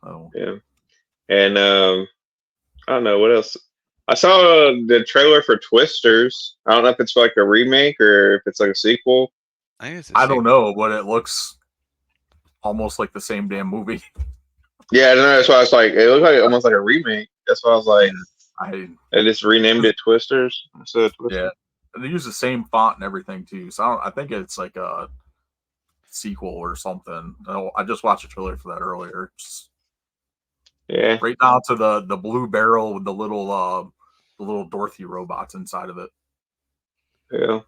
Oh, Yeah. And I don't know what else. I saw the trailer for Twisters. I don't know if it's like a remake or if it's like a sequel. I think it's. I don't know, but it looks almost like the same damn movie. Yeah, I don't know. That's why I was like, it looked like almost like a remake. That's why I was like, they just renamed it Twisters. Instead of Twisters. Yeah, they use the same font and everything too. So I think it's like a sequel or something. I just watched a trailer for that earlier. Yeah. Right down to the blue barrel with the little Dorothy robots inside of it. Yeah.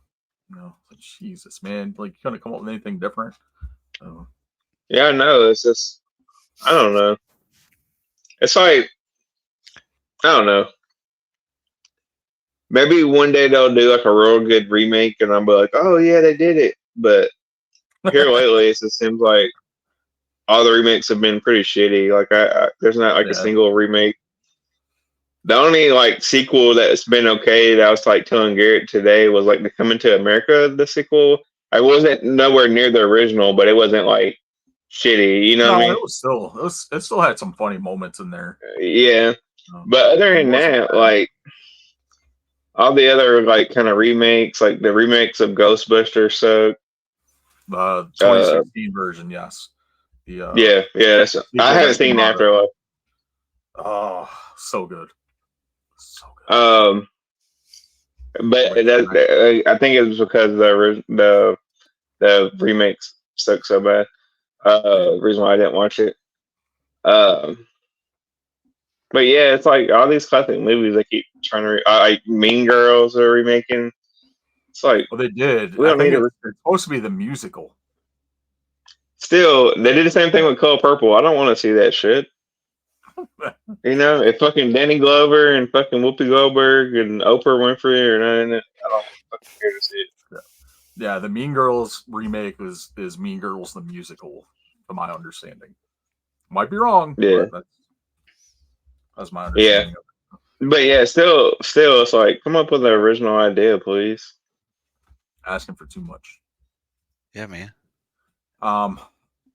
You know, like, Jesus, man, like you couldn't come up with anything different. Yeah, I know. It's just, I don't know. It's like, I don't know. Maybe one day they'll do like a real good remake, and I'll be like, oh yeah, they did it. But here lately, it just seems like all the remakes have been pretty shitty. Like, there's not like a single remake. The only like sequel that's been okay that I was like telling Garrett today was like the Coming to America, the sequel. I wasn't nowhere near the original, but it wasn't like shitty. You know what I mean? It still had some funny moments in there. Yeah. But other than that, like all the other like kind of remakes, like the remakes of Ghostbusters, so the 2016 version, yes. Yeah. I haven't seen Afterlife. Oh, so good. So good. But I think it was because the remakes suck so bad. Reason why I didn't watch it. But yeah, it's like all these classic movies they keep trying to like Mean Girls are remaking. It's like, well, they did. We don't need it's supposed to be the musical. Still, they did the same thing with Color Purple. I don't want to see that shit. You know, if fucking Danny Glover and fucking Whoopi Goldberg and Oprah Winfrey are not in it, I don't fucking care to see it. Yeah, the Mean Girls remake is Mean Girls the musical, to my understanding. Might be wrong. Yeah. But that's my understanding of it. But yeah, still, it's like, come up with an original idea, please. Asking for too much. Yeah, man.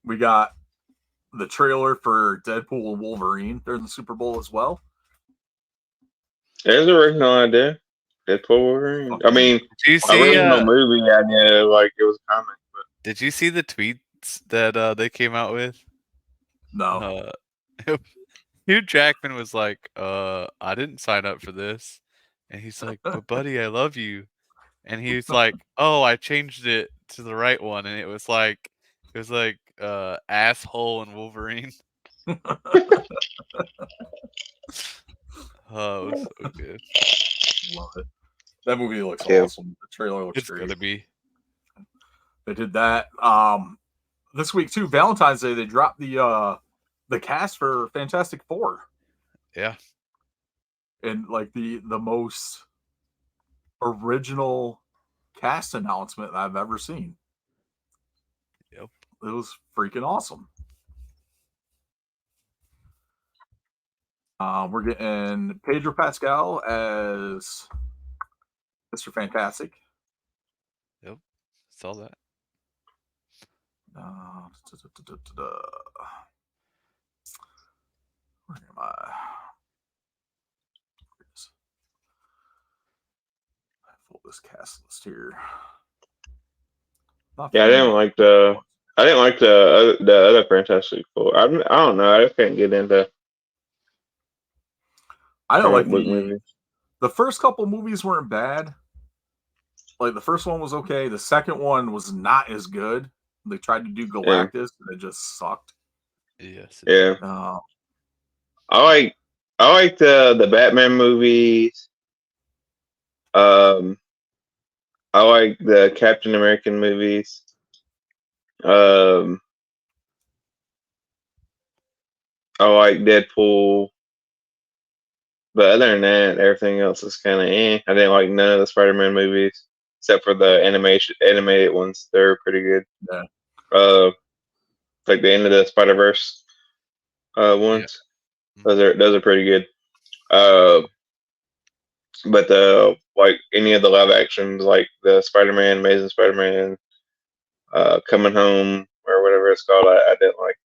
We got the trailer for Deadpool and Wolverine during the Super Bowl as well. There's an original idea. Deadpool Wolverine. I mean, Did you see? original movie idea, like it was a comic. But Did you see the tweets that they came out with? No. Hugh Jackman was like, I didn't sign up for this. And he's like, but buddy, I love you. And he was like, oh, I changed it to the right one. And it was like asshole and Wolverine. Oh, it was so good. Love it. That movie looks Yeah. awesome. The trailer looks It's great. gonna be. They did that. This week too, Valentine's Day, they dropped the cast for Fantastic Four. Yeah. And like the most original cast announcement I've ever seen. Yep. It was freaking awesome. We're getting Pedro Pascal as Mr. Fantastic. Yep. Saw that. Where am I? I pull this cast list here. yeah, I didn't like the other Fantastic Four. I don't know. I just can't get into. I don't like book movies. the first couple movies weren't bad. Like the first one was okay. The second one was not as good. They tried to do Galactus and it just sucked. Yes. Yeah. Uh, I like the Batman movies. I like the Captain American movies. I like Deadpool. But other than that, everything else is kind of I didn't like none of the Spider-Man movies except for the animated ones. They're pretty good. Yeah. Like the end of the Spider-Verse ones. Yeah. Those are pretty good. But like any of the live actions, like the Spider-Man, Amazing Spider-Man, Coming Home or whatever it's called, I didn't like.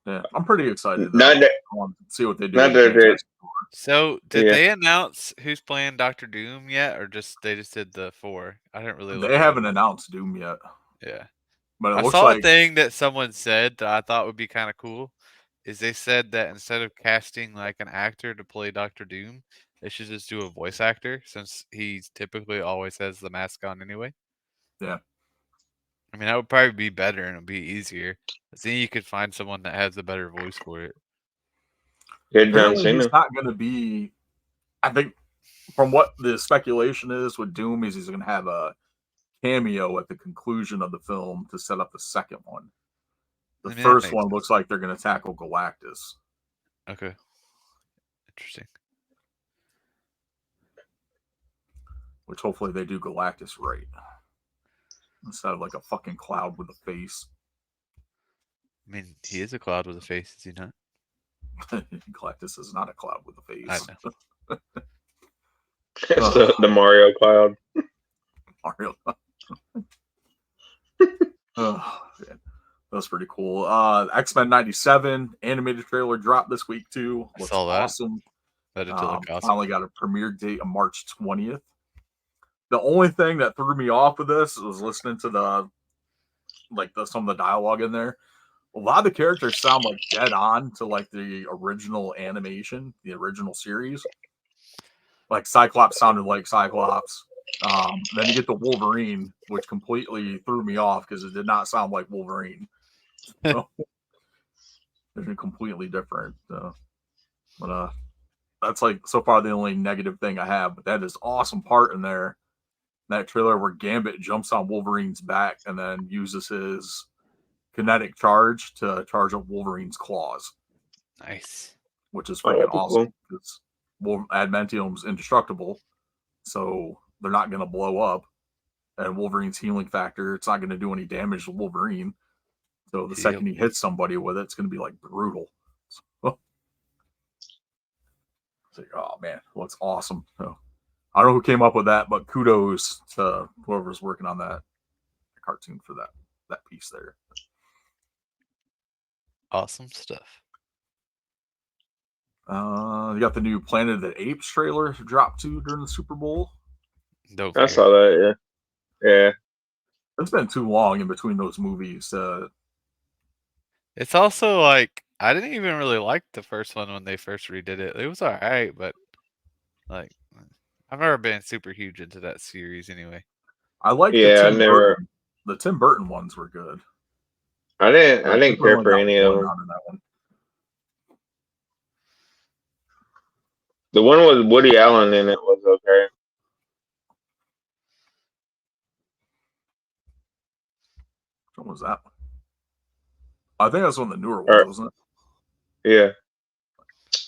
Yeah, I'm pretty excited. Not that- I want to see what they do. not with that they're- Fantastic Four. So did Yeah. they announce who's playing Doctor Doom yet, or they just did the 4? I didn't really. They haven't announced Doom yet, Yeah. but it I looks saw like a thing that someone said that I thought would be kind of cool. Is they said that instead of casting like an actor to play Doctor Doom, they should just do a voice actor since he typically always has the mask on anyway. Yeah. I mean, that would probably be better and it'd be easier. But then you could find someone that has a better voice for it. Good John apparently Cena. he's not going to be. I think from what the speculation is with Doom is he's going to have a cameo at the conclusion of the film to set up the second one. The I mean, that first makes one sense. looks like they're going to tackle Galactus, Okay. Interesting. which hopefully they do Galactus right instead of like a fucking cloud with a face. I mean, he is a cloud with a face, is he not? Galactus is not a cloud with a face. I know. It's the Mario Cloud. Mario. Oh, man. That's pretty cool. X-Men 97 animated trailer dropped this week too. I Looks saw that. awesome. That did look awesome. Finally got a premiere date of March 20th. The only thing that threw me off with this was listening to some of the dialogue in there. A lot of the characters sound like dead on to like the original animation, the original series. Like Cyclops sounded like Cyclops. Then you get the Wolverine, which completely threw me off because it did not sound like Wolverine. So, they're completely different. But that's like so far the only negative thing I have. But that is awesome part in there. That trailer where Gambit jumps on Wolverine's back and then uses his kinetic charge to charge up Wolverine's claws, Nice. which is Oh, freaking that'd be awesome because Adamantium's indestructible, so they're not going to blow up. and Wolverine's healing factor, it's not going to do any damage to Wolverine. So the second he hits somebody with it, it's going to be like brutal. So, it's like, oh man, looks awesome. So, I don't know who came up with that, but kudos to whoever's working on that cartoon for that piece there. Awesome stuff. You got the new Planet of the Apes trailer dropped too during the Super Bowl. Don't I care. saw that. Yeah. It's been too long in between those movies. It's also like I didn't even really like the first one when they first redid it. It was alright, but like I've never been super huge into that series anyway. I like the Tim Burton ones were good. I didn't care for any of them. That one. The one with Woody Allen in it was okay. What was that one? I think that's one of the newer ones, wasn't it? Yeah.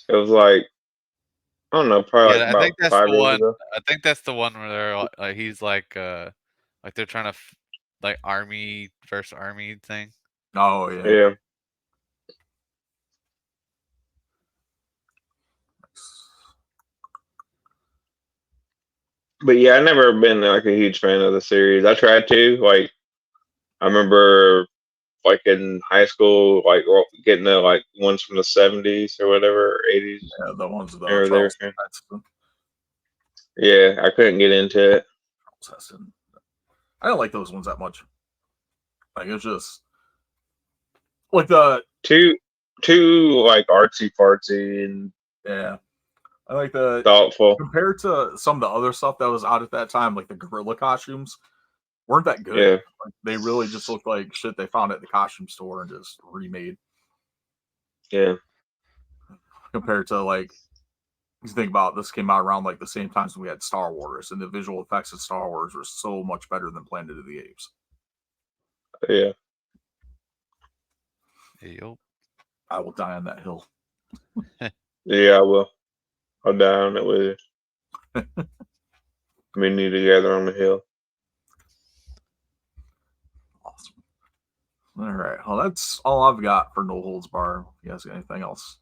It was like, I don't know, probably like I about think that's 5 the years one. ago. I think that's the one where they're like he's like they're trying to like army versus army thing. Oh yeah. Yeah. But yeah, I never been like a huge fan of the series. I tried to, like, I remember like in high school, like getting the like ones from the 70s or whatever, 80s. Yeah, the ones with Charles Heston. Yeah, I couldn't get into it. I don't like those ones that much. Like it's just like the too like artsy fartsy and yeah. I like the thoughtful compared to some of the other stuff that was out at that time, like the gorilla costumes weren't that good. Yeah. Like, they really just looked like shit they found at the costume store and just remade. Yeah. Compared to like, you think about this came out around like the same times we had Star Wars, and the visual effects of Star Wars were so much better than Planet of the Apes. Yeah. Yep. I will die on that hill. Yeah, I will. I'll die on it with you. Me and you together on the hill. Awesome. All right. Well, that's all I've got for No Holds Bar. You guys got anything else?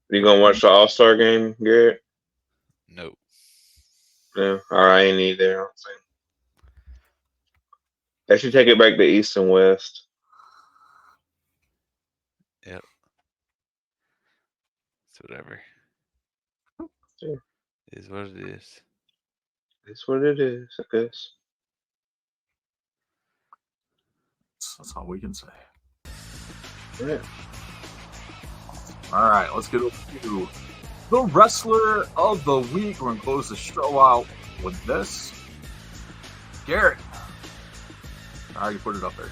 You gonna watch the All-Star game, Garrett? No. Yeah. All right, I ain't either. I don't think. They should take it back to East and West. Yep. It's whatever. Yeah. It is what it is. It's what it is, I guess. That's all we can say. Yeah. All right, let's get over to the Wrestler of the Week. We're going to close the show out with this. Garrett. I already put it up there.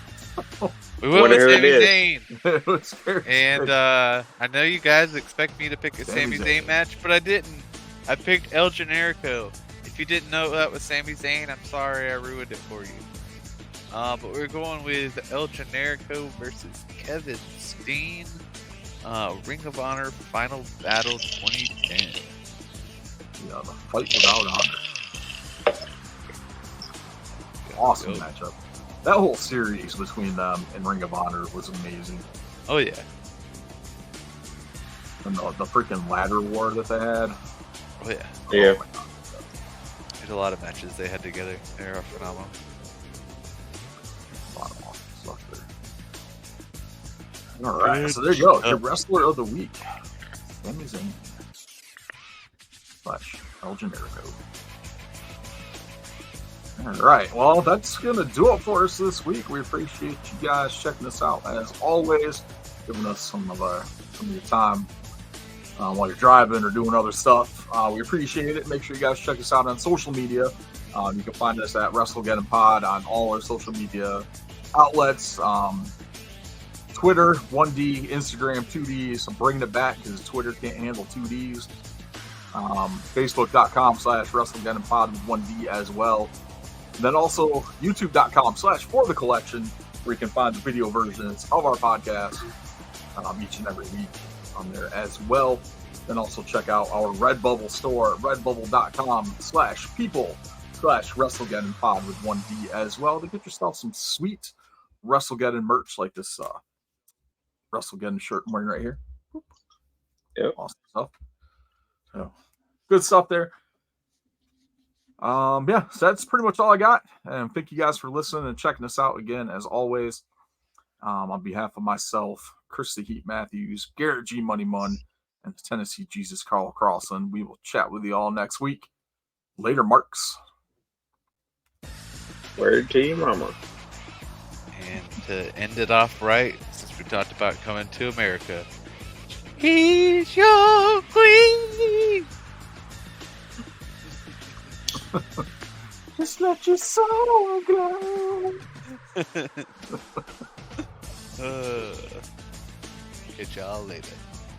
We went with Sami Zayn. It was scary. And I know you guys expect me to pick a Sami Zayn match, but I didn't. I picked El Generico. If you didn't know that was Sami Zayn, I'm sorry I ruined it for you. But we're going with El Generico versus Kevin Steen. Ring of Honor Final Battle 2010. Yeah, the fight without honor. Awesome matchup. That whole series between them and Ring of Honor was amazing. Oh yeah. And the freaking ladder war that they had. Oh yeah. Yeah. Oh, There's a lot of matches they had together. They are phenomenal. a lot of awesome stuff there. All right, so there you go. The Wrestler of the Week. Sami Zayn. / El Generico. All right, well, that's going to do it for us this week. We appreciate you guys checking us out, as always, giving us some of your time while you're driving or doing other stuff. We appreciate it. Make sure you guys check us out on social media. You can find us at WrestleGeddon Pod on all our social media outlets. Twitter, 1D, Instagram, 2D. So bringing it back because Twitter can't handle 2Ds. Facebook.com/WrestleGeddon Pod with 1D as well. And then also YouTube.com/ForTheCollection, where you can find the video versions of our podcast each and every week on there as well. Then also check out our Redbubble store at redbubble.com/people facebook.com/WrestleGeddon Pod with 1D as well to get yourself some sweet WrestleGeddon merch like this WrestleGeddon shirt I'm wearing right here. Yep. Awesome stuff. So good stuff there. Yeah, so that's pretty much all I got. And thank you guys for listening and checking us out again, as always. On behalf of myself, Chris the Heat Matthews, Garrett G Money Mun, and the Tennessee Jesus Carl Carlson, we will chat with you all next week. Later, Marks. Word to your mama. And to end it off right, since we talked about coming to America, he's your queen. Just let your soul glow. Catch y'all later.